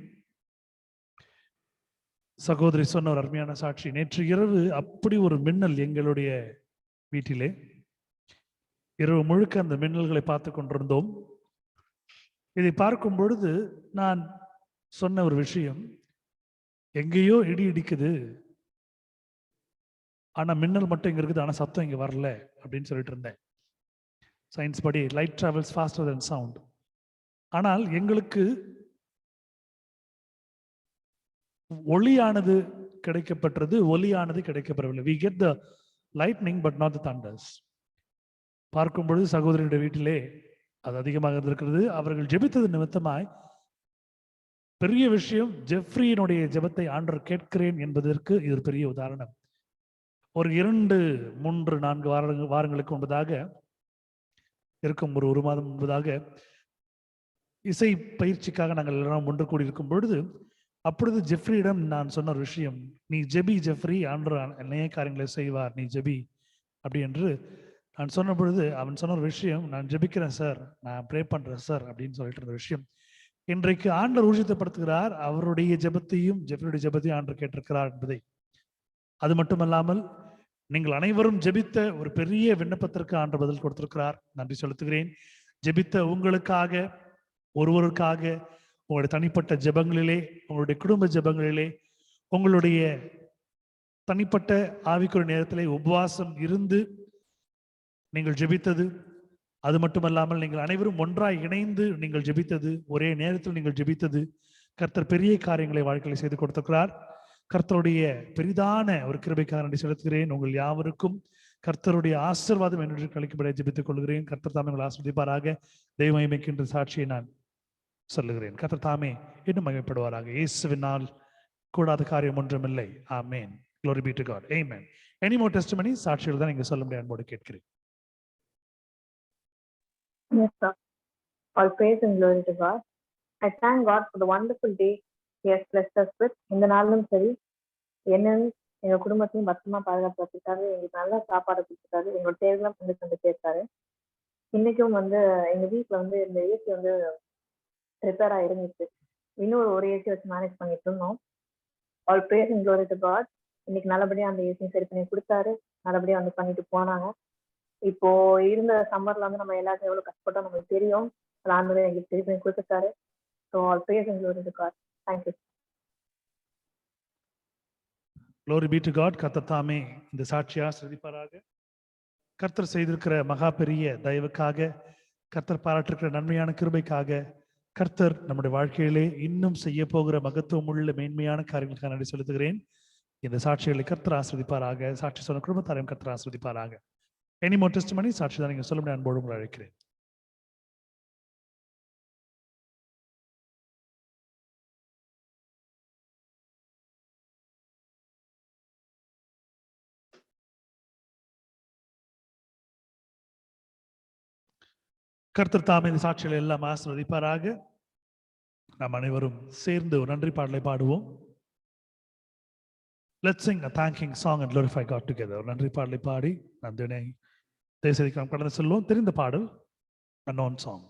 சகோதரி சொன்ன ஒரு அருமையான சாட்சி. நேற்று இரவு அப்படி ஒரு மின்னல் எங்களுடைய வீட்டிலே. இரவு முழுக்க அந்த மின்னல்களை பார்த்து கொண்டிருந்தோம். இதை பார்க்கும் பொழுது நான் சொன்ன ஒரு விஷயம், எங்கேயோ இடி இடிக்குது, ஆனா மின்னல் மட்டும் இங்க இருக்குது, ஆனா சத்தம் இங்க வரல அப்படின்னு சொல்லிட்டு இருந்தேன். சயின்ஸ் படி light travels faster than sound. ஆனால் எங்களுக்கு ஒளியானது கிடைக்கப்பட்டது, ஒலியானது கிடைக்கப்படவில்லை. we get the lightning but not the thunders. பார்க்கும் பொழுது சகோதரியுடைய வீட்டிலே அது அதிகமாக இருந்திருக்கிறது. அவர்கள் ஜெபித்தது நிமித்தமாய் பெரிய விஷயம், ஜெஃப்ரியினுடைய ஜெபத்தை ஆண்டவர் கேட்கிறேன் என்பதற்கு இது ஒரு பெரிய உதாரணம். ஒரு 2, 3, 4 வாரங்களுக்கு முன்பதாக இருக்கும், ஒரு மாதம் முன்பதாக இசை பயிற்சிக்காக நாங்கள் எல்லாம் ஒன்று கூடி இருக்கும் பொழுது, அப்பொழுது ஜெஃப்ரியிடம் நான் சொன்ன ஒரு விஷயம், நீ ஜெபி ஜெஃப்ரி, ஆண்டவர் அநேக காரியங்களை செய்வார், நீ ஜெபி அப்படி என்று நான் சொன்ன பொழுது அவன் சொன்ன ஒரு விஷயம், நான் ஜெபிக்கிறேன் சார், நான் ப்ரே பண்றேன் சார் அப்படின்னு சொல்லிட்டு இருந்த விஷயம் இன்றைக்கு ஆண்டவர் ஊர்ஜிதப்படுத்துகிறார். அவருடைய ஜெபத்தையும் ஜெஃப்ரியுடைய ஜெபத்தையும் ஆண்டவர் கேட்டிருக்கிறார் என்பதை. அது மட்டுமல்லாமல் நீங்கள் அனைவரும் ஜெபித்த ஒரு பெரிய விண்ணப்பத்திற்கு ஆண்டவர் பதில் கொடுத்திருக்கிறார். நன்றி செலுத்துகிறேன். ஜெபித்த உங்களுக்காக, ஒருவருக்காக, உங்களுடைய தனிப்பட்ட ஜெபங்களிலே, உங்களுடைய குடும்ப ஜெபங்களிலே, உங்களுடைய தனிப்பட்ட ஆவிக்குரிய நேரத்திலே உபவாசம் இருந்து நீங்கள் ஜெபித்தது, அது மட்டுமல்லாமல் நீங்கள் அனைவரும் ஒன்றாய் இணைந்து நீங்கள் ஜெபித்தது, ஒரே நேரத்தில் நீங்கள் ஜெபித்தது, கர்த்தர் பெரிய காரியங்களை வாழ்க்கையில் செய்து கொடுத்திருக்கிறார். கர்த்தருடைய பெரிதான ஒரு கிருபைக்காக நன்றி செலுத்துகிறேன். உங்கள் யாவருக்கும் கர்த்தருடைய ஆசீர்வாதம் என்று கழிக்கப்பட ஜெபித்துக் கொள்கிறேன். கர்த்தர் தாமே உங்களை ஆசீர்வதிப்பாராக. தெய்வ மகிமைக்கின்ற சாட்சியை நான் சொல்லுகிறேன். கர்த்தர் தாமே இன்னும் மகிமைப்படுவாராக. இயேசுவினால் கூடாத காரியம் ஒன்றுமில்லை. ஆமென். Glory be to God. Amen. Any more testimonies? சாட்சிகள் தான் நீங்க சொல்ல முடியாது, அன்போடு கேட்கிறேன். Yes, sir. All praise and glory to God. I thank God for the wonderful day He has blessed us with. இந்த நாளும் சரி, என்னன்னு எங்க குடும்பத்தையும் பத்திரமா பாதுகாத்து வச்சிருக்காரு. எங்களுக்கு நல்ல சாப்பாடு கொடுத்துருக்காரு. எங்களோட தேவையெல்லாம் கொண்டு சேர்த்தாரு. இன்னைக்கும் எங்க வீட்டுல இந்த ஏசி ரிப்பேர் ஆயிருந்துச்சு. இன்னும் ஒரு ஏசி வச்சு மேனேஜ் பண்ணிட்டு இருந்தோம். All praise and glory to God. இன்னைக்கு நல்லபடியா அந்த ஏசியும் சரி பண்ணி கொடுத்தாரு. நல்லபடியா பண்ணிட்டு போனாங்க. இப்போ இருந்த சம்மர்ல நம்ம எல்லாருக்கும் எவ்வளவு கஷ்டப்பட்டோம் நம்மளுக்கு தெரியும். அது ஆண்டவரே எங்களுக்கு சரி பண்ணி கொடுத்துட்டாரு. So all praise and glory to God. Thank you. Glory be to God. கர்த்தர் தாமே இந்த சாட்சியை ஆசீர்வதிப்பாராக. கர்த்தர் செய்திருக்கிற மகா பெரிய தயவுக்காக, கர்த்தர் பாராட்டிருக்கிற நன்மையான கிருபைக்காக, கர்த்தர் நம்முடைய வாழ்க்கையிலே இன்னும் செய்ய போகிற மகத்துவம் உள்ள மேன்மையான காரியங்களுக்காக நன்றி செலுத்துகிறேன். இந்த சாட்சிகளை கர்த்தர் ஆசீர்வதிப்பாராக. சாட்சி சொன்ன குடும்பத்தாரையும் கர்த்தர் ஆசீர்வதிப்பாராக. Any more testimony? சாட்சி தான் நீங்க சொல்ல முடியாது, அன்போடு உங்களை அழைக்கிறேன். கர்த்தர் தாமே இந்த சாட்சிகளை எல்லாம் ஆசீர்வதிப்பாராக. நாம் அனைவரும் சேர்ந்து ஒரு நன்றி பாடலை பாடுவோம். Let's sing a thanking song and glorify God together. ஒரு நன்றி பாடலை பாடி நாம் தேசத்துக்கு நாம் கடந்து செல்வோம். தெரிந்த பாடல், a known song.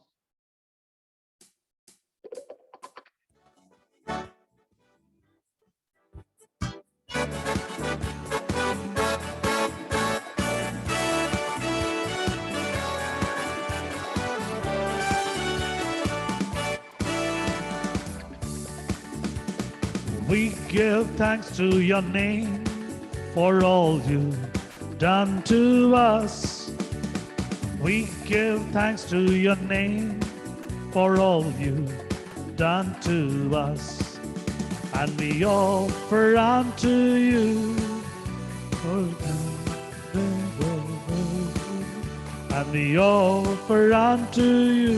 We give thanks to your name for all you've done to us. We give thanks to your name for all you've done to us. And we offer unto you and we offer unto you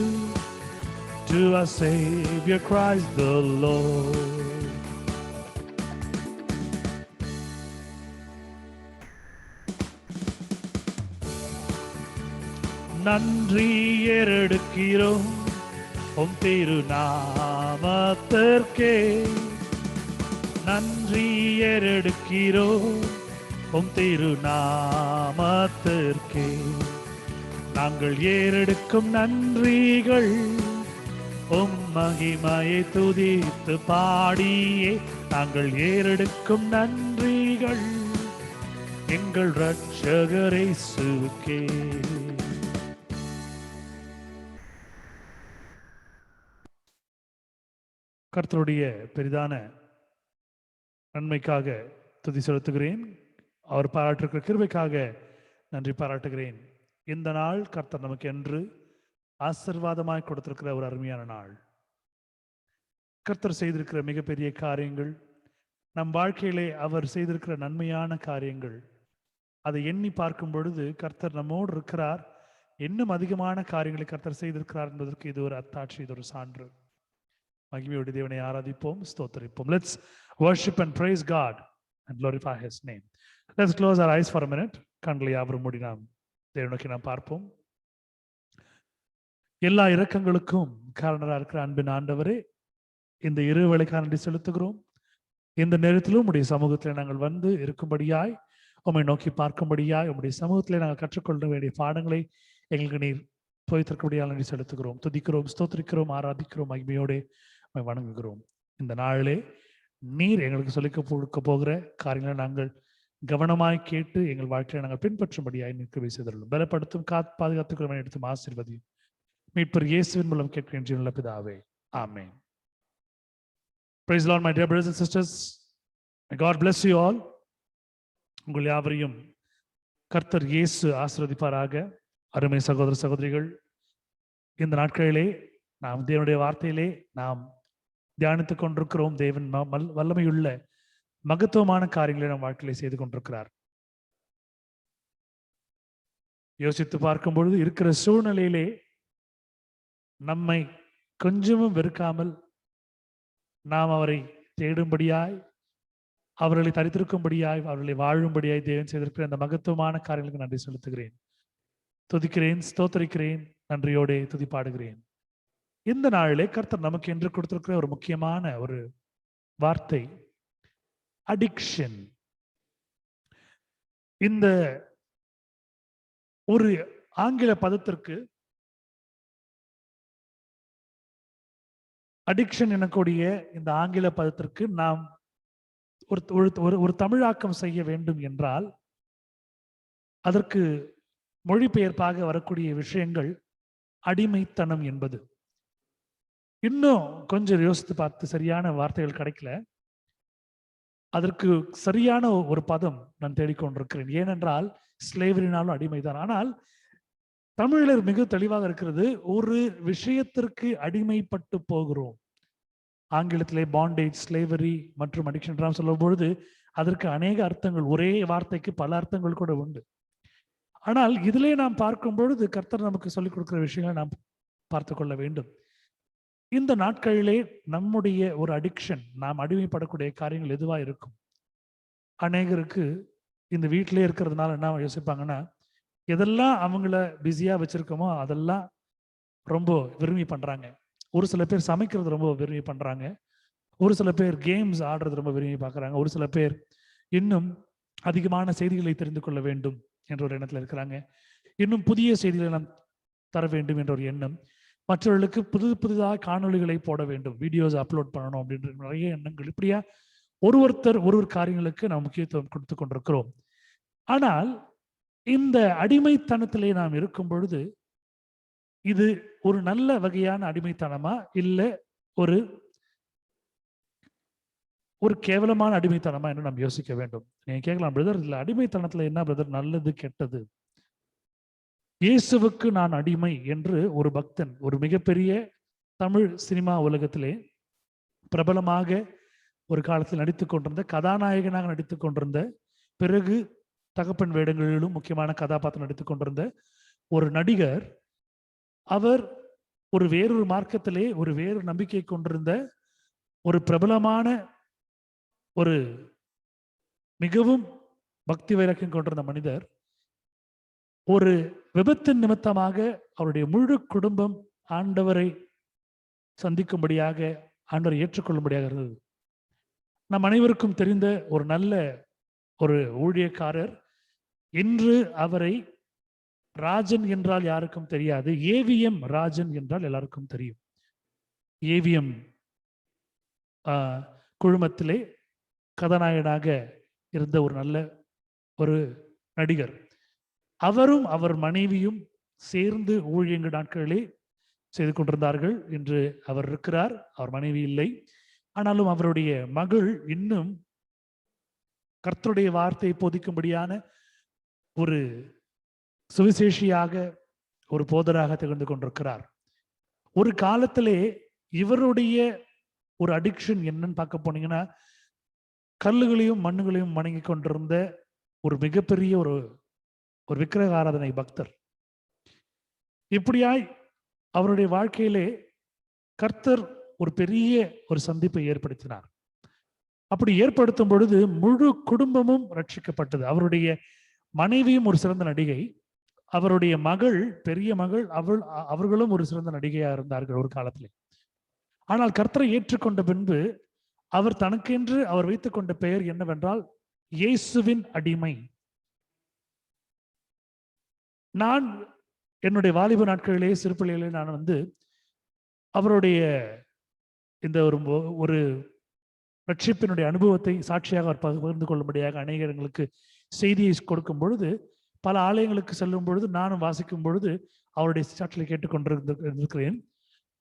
to our Savior Christ the Lord. நன்றி ஏறெடுக்கிறோம் உம் திருநாமத்திற்கே. நன்றி ஏறெடுக்கிறோம் உம் திருநாமத்திற்கே. நாங்கள் ஏறெடுக்கும் நன்றிகள் உம் மகிமையை துதித்து பாடியே. நாங்கள் ஏறெடுக்கும் நன்றிகள் எங்கள் இரட்சகர் இயேசுவுக்கே. கர்த்தருடைய பெரிதான நன்மைக்காக துதி செலுத்துகிறேன். அவர் பாராட்டிருக்கிற கிருபைக்காக நன்றி பாராட்டுகிறேன். இந்த நாள் கர்த்தர் நமக்கு என்று ஆசீர்வாதமாய் கொடுத்திருக்கிற ஒரு அருமையான நாள். கர்த்தர் செய்திருக்கிற மிகப்பெரிய காரியங்கள், நம் வாழ்க்கையிலே அவர் செய்திருக்கிற நன்மையான காரியங்கள், அதை எண்ணி பார்க்கும் பொழுது கர்த்தர் நம்மோடு இருக்கிறார். இன்னும் அதிகமான காரியங்களை கர்த்தர் செய்திருக்கிறார் என்பதற்கு இது ஒரு அத்தாட்சி, இது ஒரு சான்று. மகிமையோடு தேவனை ஆராதிப்போம், ஸ்தோத்தரிப்போம். Let's worship and praise God and glorify His name. Let's close our eyes for a minute. கண்களை யாவரும் மூடி நாம் தேவனை நோக்கி நாம் பார்ப்போம். எல்லா இரக்கங்களுக்கும் காரணராக இருக்கிற அன்பின் ஆண்டவரே, இந்த இருவேளைக்காக நன்றி செலுத்துகிறோம். இந்த நேரத்திலும் உடைய சமூகத்தில் நாங்கள் வந்து இருக்கும்படியாய், உம்மை நோக்கி பார்க்கும்படியாய், உம்முடைய சமூகத்திலே நாங்கள் கற்றுக்கொள்ள வேண்டிய பாடங்களை எங்களுக்கு நீர் போய்த்திருக்கபடியால் நன்றி செலுத்துகிறோம், துதிக்கிறோம், ஸ்தோத்திரிக்கிறோம், ஆராதிக்கிறோம், மகிமையோடு வணங்குகிறோம். இந்த நாளிலே நீர் எங்களுக்கு சொல்லிக்க கொடுக்க போகிற காரியங்களை நாங்கள் கவனமாய் கேட்டு எங்கள் வாழ்க்கையை நாங்கள் பின்பற்றும்படியாய் நிற்க செய்துள்ளோம். பலப்படுத்தும் பாதுகாத்துக்கிறோம், எடுத்தும் ஆசீர்வதியும் மீட்பர் இயேசுவின் மூலம் கேட்கிறேன் ஜீவனுள்ள பிதாவே, ஆமென். Praise the Lord, my dear brothers and sisters. May God bless you all. உங்கள் யாவரையும் கர்த்தர் இயேசு ஆசீர்வதிப்பாராக. அருமை சகோதர சகோதரிகள், இந்த நாட்களிலே நாம் தேவனுடைய வார்த்தையிலே நாம் தியானித்துக் கொண்டிருக்கிறோம். தேவன் வல்லமையுள்ள மகத்துவமான காரியங்களை நம் வாழ்க்கையிலே செய்து கொண்டிருக்கிறார். யோசித்து பார்க்கும் பொழுது இருக்கிற சூழ்நிலையிலே நம்மை கொஞ்சமும் வெறுக்காமல் நாம் அவரை தேடும்படியாய், அவர்களை தரித்திருக்கும்படியாய், அவர்களை வாழும்படியாய் தேவன் செய்திருக்கிற அந்த மகத்துவமான காரியங்களுக்கு நன்றி செலுத்துகிறேன், துதிக்கிறேன், ஸ்தோத்தரிக்கிறேன், நன்றியோடு துதி பாடுகிறேன். இந்த நாளிலே கர்த்தர் நமக்கு என்று கொடுத்திருக்கிற ஒரு முக்கியமான ஒரு வார்த்தை அடிக்ஷன். இந்த ஒரு ஆங்கில பதத்திற்கு அடிக்ஷன் எனக்கூடிய இந்த ஆங்கில பதத்திற்கு நாம் ஒரு தமிழாக்கம் செய்ய வேண்டும் என்றால் அதற்கு மொழிபெயர்ப்பாக வரக்கூடிய விஷயங்கள் அடிமைத்தனம் என்பது. இன்னும் கொஞ்சம் யோசித்து பார்த்து சரியான வார்த்தைகள் கிடைக்கல. அதற்கு சரியான ஒரு பதம் நான் தேடிக்கொண்டிருக்கிறேன். ஏனென்றால் ஸ்லேவரினாலும் அடிமைதான். ஆனால் தமிழர் மிக தெளிவாக இருக்கிறது, ஒரு விஷயத்திற்கு அடிமைப்பட்டு போகிறோம். ஆங்கிலத்திலே பாண்டேஜ், ஸ்லேவரி மற்றும் அடிக்ஷன் சொல்லும் பொழுது அதற்கு அநேக அர்த்தங்கள், ஒரே வார்த்தைக்கு பல அர்த்தங்கள் கூட உண்டு. ஆனால் இதிலே நாம் பார்க்கும் பொழுது கர்த்தர் நமக்கு சொல்லிக் கொடுக்கிற விஷயங்களை நாம் பார்த்து கொள்ள வேண்டும். இந்த நாட்களிலே நம்முடைய ஒரு அடிக்ஷன், நாம் அடிமைப்படக்கூடிய காரியங்கள் எதுவா இருக்கும்? அநேகருக்கு இந்த வீட்டிலே இருக்கிறதுனால என்ன யோசிப்பாங்கன்னா, எதெல்லாம் அவங்கள பிஸியா வச்சிருக்கோமோ அதெல்லாம் ரொம்ப விரும்பி பண்றாங்க. ஒரு சில பேர் சமைக்கிறது ரொம்ப விரும்பி பண்றாங்க. ஒரு சில பேர் கேம்ஸ் ஆடுறது ரொம்ப விரும்பி பார்க்குறாங்க. ஒரு சில பேர் இன்னும் அதிகமான செய்திகளை தெரிந்து கொள்ள வேண்டும் என்ற ஒரு எண்ணத்தில் இருக்கிறாங்க. இன்னும் புதிய செய்திகளை நாம் தர வேண்டும் என்ற ஒரு எண்ணம். மற்றவர்களுக்கு புதிதாக காணொளிகளை போட வேண்டும், வீடியோஸ் அப்லோட் பண்ணணும் அப்படின்ற நிறைய எண்ணங்கள். இப்படியா ஒரு காரியங்களுக்கு நாம் முக்கியத்துவம் கொடுத்து கொண்டிருக்கிறோம். ஆனால் இந்த அடிமைத்தனத்திலே நாம் இருக்கும் பொழுது இது ஒரு நல்ல வகையான அடிமைத்தனமா, இல்லை ஒரு கேவலமான அடிமைத்தனமா என்று நாம் யோசிக்க வேண்டும். நீங்க கேட்கலாம், பிரதர் இதுல அடிமைத்தனத்துல என்ன பிரதர் நல்லது கெட்டது? இயேசுவுக்கு நான் அடிமை என்று ஒரு பக்தன், ஒரு மிகப்பெரிய தமிழ் சினிமா உலகத்திலே பிரபலமாக ஒரு காலத்தில் நடித்துக் கொண்டிருந்த, கதாநாயகனாக நடித்துக் கொண்டிருந்த, பிறகு தகப்பன் வேடங்களிலும் முக்கியமான கதாபாத்திரம் நடித்துக் கொண்டிருந்த ஒரு நடிகர், அவர் வேறொரு மார்க்கத்திலே வேறு நம்பிக்கை கொண்டிருந்த ஒரு பிரபலமான ஒரு மிகவும் பக்தி வைராக்கியம் கொண்டிருந்த மனிதர், ஒரு விபத்தின் நிமித்தமாக அவருடைய முழு குடும்பம் ஆண்டவரை சந்திக்கும்படியாக, ஆண்டவரை ஏற்றுக்கொள்ளும்படியாக இருந்தது. நம் அனைவருக்கும் தெரிந்த ஒரு நல்ல ஒரு ஊழியக்காரர். இன்று அவரை ராஜன் என்றால் யாருக்கும் தெரியாது, ஏவிஎம் ராஜன் என்றால் எல்லாருக்கும் தெரியும். ஏவிஎம் குழுமத்திலே கதாநாயகனாக இருந்த ஒரு நல்ல ஒரு நடிகர். அவரும் அவர் மனைவியும் சேர்ந்து ஊழியங்கள் நாட்களிலே செய்து கொண்டிருந்தார்கள். இன்று அவர் இருக்கிறார், அவர் மனைவி இல்லை. ஆனாலும் அவருடைய மகள் இன்னும் கர்த்தருடைய வார்த்தையை போதிக்கும்படியான ஒரு சுவிசேஷியாக, ஒரு போதராக திகழ்ந்து கொண்டிருக்கிறார். ஒரு காலத்திலே இவருடைய ஒரு அடிக்ஷன் என்னன்னு பார்க்க போனீங்கன்னா, கல்லுகளையும் மண்ணுகளையும் வணங்கி கொண்டிருந்த ஒரு மிகப்பெரிய ஒரு விக்கிரக ஆராதனை பக்தர். இப்படியாய் அவருடைய வாழ்க்கையிலே கர்த்தர் ஒரு பெரிய ஒரு சந்திப்பை ஏற்படுத்தினார். அப்படி ஏற்படுத்தும் பொழுது முழு குடும்பமும் ரட்சிக்கப்பட்டது. அவருடைய மனைவியும் ஒரு சிறந்த நடிகை, அவருடைய மகள், பெரிய மகள், அவர்களும் ஒரு சிறந்த நடிகையா இருந்தார்கள் ஒரு காலத்திலே. ஆனால் கர்த்தரை ஏற்றுக்கொண்ட பின்பு அவர் தனக்கென்று அவர் வைத்துக் கொண்ட பெயர் என்னவென்றால் இயேசுவின் அடிமை. நான் என்னுடைய வாலிப நாட்களிலே, சிறுபிள்ளையிலே நான் அவருடைய இந்த ஒரு ரட்சிப்பினுடைய அனுபவத்தை சாட்சியாக அவர் பகிர்ந்து கொள்ளும்படியாக அநேக இடங்களுக்கு செய்தியை கொடுக்கும் பொழுது, பல ஆலயங்களுக்கு செல்லும் பொழுது, நானும் வாசிக்கும் பொழுது அவருடைய சாட்சியை கேட்டுக்கொண்டிருக்கிறேன்.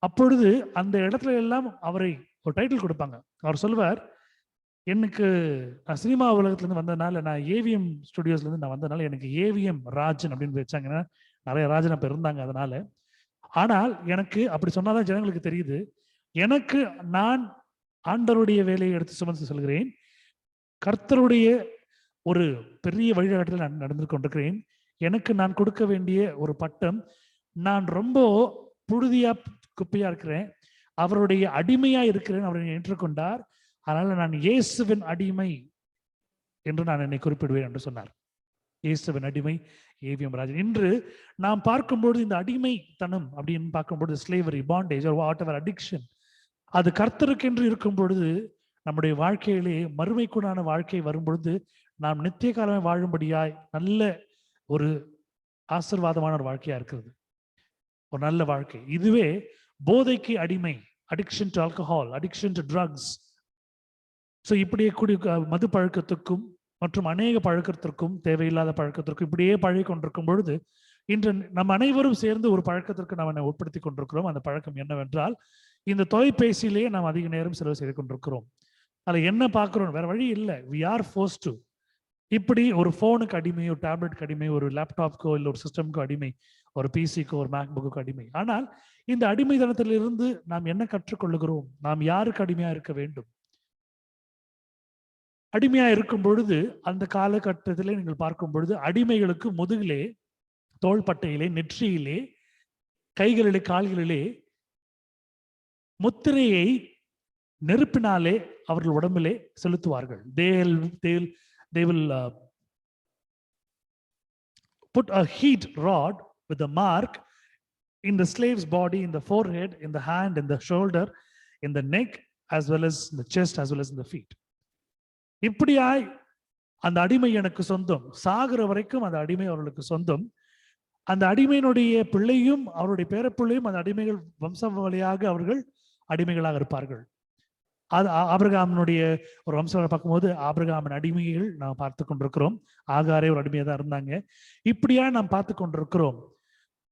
அப்பொழுது அந்த இடத்துல எல்லாம் அவரை ஒரு டைட்டில் கொடுப்பாங்க. அவர் சொல்லுவார், எனக்கு நான் சினிமா உலகத்துலேருந்து வந்ததுனால, நான் ஏவிஎம் ஸ்டுடியோஸ்லேருந்து நான் வந்ததுனால எனக்கு ஏவிஎம் ராஜன் அப்படின்னு வச்சாங்கன்னா, நிறைய ராஜன் அப்போ இருந்தாங்க அதனால. ஆனால் எனக்கு அப்படி சொன்னாதான் ஜனங்களுக்கு தெரியுது, எனக்கு நான் ஆண்டவருடைய வேலையை எடுத்து சுமந்து செல்கிறேன், கர்த்தருடைய ஒரு பெரிய வழிகாட்டில் நான் நடந்து கொண்டிருக்கிறேன். எனக்கு நான் கொடுக்க வேண்டிய ஒரு பட்டம், நான் ரொம்ப புழுதியா குப்பையா இருக்கிறேன், அவருடைய அடிமையா இருக்கிறேன், அவரை ஏற்றுக்கொண்டார், அதனால நான் இயேசுவின் அடிமை என்று நான் என்னை குறிப்பிடுவேன் என்று சொன்னார். இயேசுவின் அடிமை ஏவிஎம் ராஜன். இன்று நாம் பார்க்கும்போது இந்த அடிமைத்தனம் அப்படின்னு பார்க்கும்போது, slavery, bondage, what ever addiction, அது கர்த்தருக்கென்று இருக்கும் பொழுது நம்முடைய வாழ்க்கையிலே மறுமைக்குண்டான வாழ்க்கை வரும்பொழுது நாம் நித்திய காலமே வாழும்படியாய் நல்ல ஒரு ஆசீர்வாதமான ஒரு வாழ்க்கையா இருக்கிறது, ஒரு நல்ல வாழ்க்கை. இதுவே போதைக்கு அடிமை, addiction to alcohol, addiction to drugs. So இப்படியே கூடிய மது பழக்கத்துக்கும் மற்றும் அநேக பழக்கத்திற்கும், தேவையில்லாத பழக்கத்திற்கும் இப்படியே பழகி கொண்டிருக்கும் பொழுது இன்று நம் அனைவரும் சேர்ந்து ஒரு பழக்கத்திற்கு நாம் உட்படுத்தி கொண்டிருக்கிறோம். அந்த பழக்கம் என்னவென்றால், இந்த தொலைபேசியிலேயே நாம் அதிக நேரம் செலவு செய்து கொண்டிருக்கிறோம். அதில் என்ன பார்க்கிறோம், வேற வழி இல்லை, we are forced to. இப்படி ஒரு ஃபோனுக்கு அடிமை, ஒரு டேப்லெட்க்கு அடிமை, ஒரு லேப்டாப்க்கோ இல்லை ஒரு சிஸ்டம்க்கோ அடிமை, ஒரு பிசிக்கோ ஒரு மேக்புக்கு அடிமை. ஆனால் இந்த அடிமைத்தனத்திலிருந்து நாம் என்ன கற்றுக்கொள்ளுகிறோம்? நாம் யாருக்கு அடிமையா இருக்க வேண்டும்? அடிமையா இருக்கும் பொழுது அந்த காலகட்டத்திலே நீங்கள் பார்க்கும் பொழுது அடிமைகளுக்கு முதுகிலே, தோள்பட்டையிலே, நெற்றியிலே, கைகளிலே, கால்களிலே முத்திரையை நெருப்பினாலே அவர்கள் உடம்பிலே செலுத்துவார்கள். they will put a heat rod with a mark in the slave's body, in the forehead, in the hand, in the shoulder, in the neck, as well as in the chest, as well as in the feet. இப்படியாய் அந்த அடிமை எனக்கு சொந்தம், சாகிற வரைக்கும் அந்த அடிமை அவர்களுக்கு சொந்தம். அந்த அடிமையினுடைய பிள்ளையும் அவருடைய பேரப்பிள்ளையும் அந்த அடிமைகள் வம்சம் வழியாக அவர்கள் அடிமைகளாக இருப்பார்கள். அது ஆபிரகாமினுடைய ஒரு வம்சங்களை பார்க்கும்போது ஆபிரகாமின் அடிமைகள் நாம் பார்த்து கொண்டிருக்கிறோம். ஆகாரே ஒரு அடிமையாக தான் இருந்தாங்க. இப்படியா நாம் பார்த்து கொண்டிருக்கிறோம்.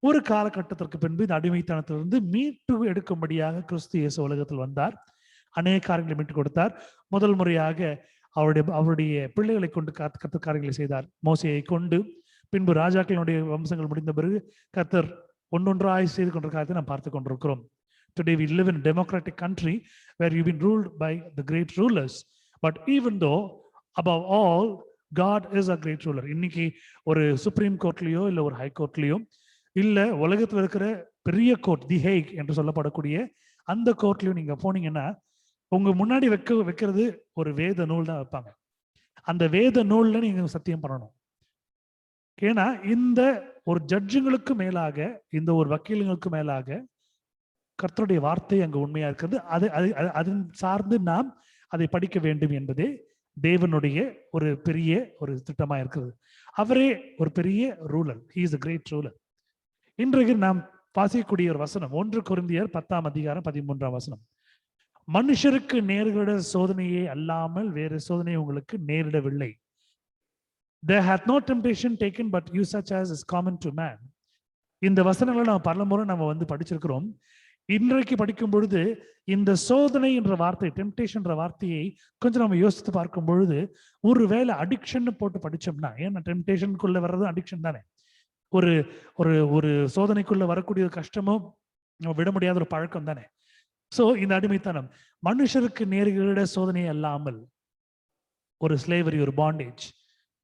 ஒரு காலகட்டத்திற்கு பின்பு இந்த அடிமைத்தனத்திலிருந்து மீட்டு எடுக்கும்படியாக கிறிஸ்து இயேசு உலகத்தில் வந்தார். அநேக காரியங்களை மீட்டு கொடுத்தார். முதல் முறையாக அவருடைய பிள்ளைகளை கொண்டு கர்த்தர் காரியங்களை செய்தார். மோசேயை கொண்டு, பின்பு ராஜாக்களுடைய வம்சங்கள் முடிந்த பிறகு கர்த்தர் ஒன்றொன்றாய் செய்து கொண்ட காரியத்தை நாம் பார்த்து கொண்டிருக்கிறோம். Today we live in a democratic country where you've been ruled by the great rulers. But even though, above all, God is a great ruler. இன்னைக்கு ஒரு சுப்ரீம் கோர்ட்லயோ இல்ல ஒரு ஹை கோர்ட்லயோ இல்ல உலகத்தில் இருக்கிற பெரிய கோர்ட், தி ஹேக் என்று சொல்லப்படக்கூடிய அந்த கோர்ட்லயும் நீங்க போனீங்கன்னா உங்க முன்னாடி வைக்கிறது ஒரு வேத நூல் தான் வைப்பாங்க. அந்த வேத நூல்ல நீங்க சத்தியம் பண்ணணும். ஏன்னா இந்த ஒரு ஜட்ஜுங்களுக்கு மேலாக, இந்த ஒரு வக்கீலுங்களுக்கு மேலாக கர்த்தருடைய வார்த்தை அங்கு உண்மையா இருக்கிறது. அதன் சார்ந்து நாம் அதை படிக்க வேண்டும் என்பதே தேவனுடைய ஒரு பெரிய ஒரு திட்டமா இருக்கிறது. அவரே ஒரு பெரிய ruler. He is a great ruler. இன்றைக்கு நாம் வாசிக்கக்கூடிய ஒரு வசனம் 1 கொரிந்தியர் 10:13 மனுஷருக்கு நேரிட சோதனையே அல்லாமல் வேறு சோதனை உங்களுக்கு நேரிடவில்லை. There hath no temptation taken but you such as is common to man. இந்த வசனங்களை நம்ம பலமுறை நம்ம படிச்சிருக்கிறோம். இன்றைக்கு படிக்கும் பொழுது இந்த சோதனை என்ற வார்த்தை, டெம்டேஷன் என்ற வார்த்தையை கொஞ்சம் நம்ம யோசித்து பார்க்கும் பொழுது, ஒருவேளை அடிக்ஷன் போட்டு படிச்சோம்னா, ஏன்னா டெம்டேஷனுக்குள்ள வர்றது அடிக்ஷன் தானே, ஒரு ஒரு ஒரு சோதனைக்குள்ள வரக்கூடிய கஷ்டமோ விட முடியாத ஒரு பழக்கம் தானே. சோ இந்த அடிமைத்தனம் மனுஷருக்கு நேரிட சோதனை அல்லாமல், ஒரு ஸ்லேவரி, ஒரு பாண்டேஜ்,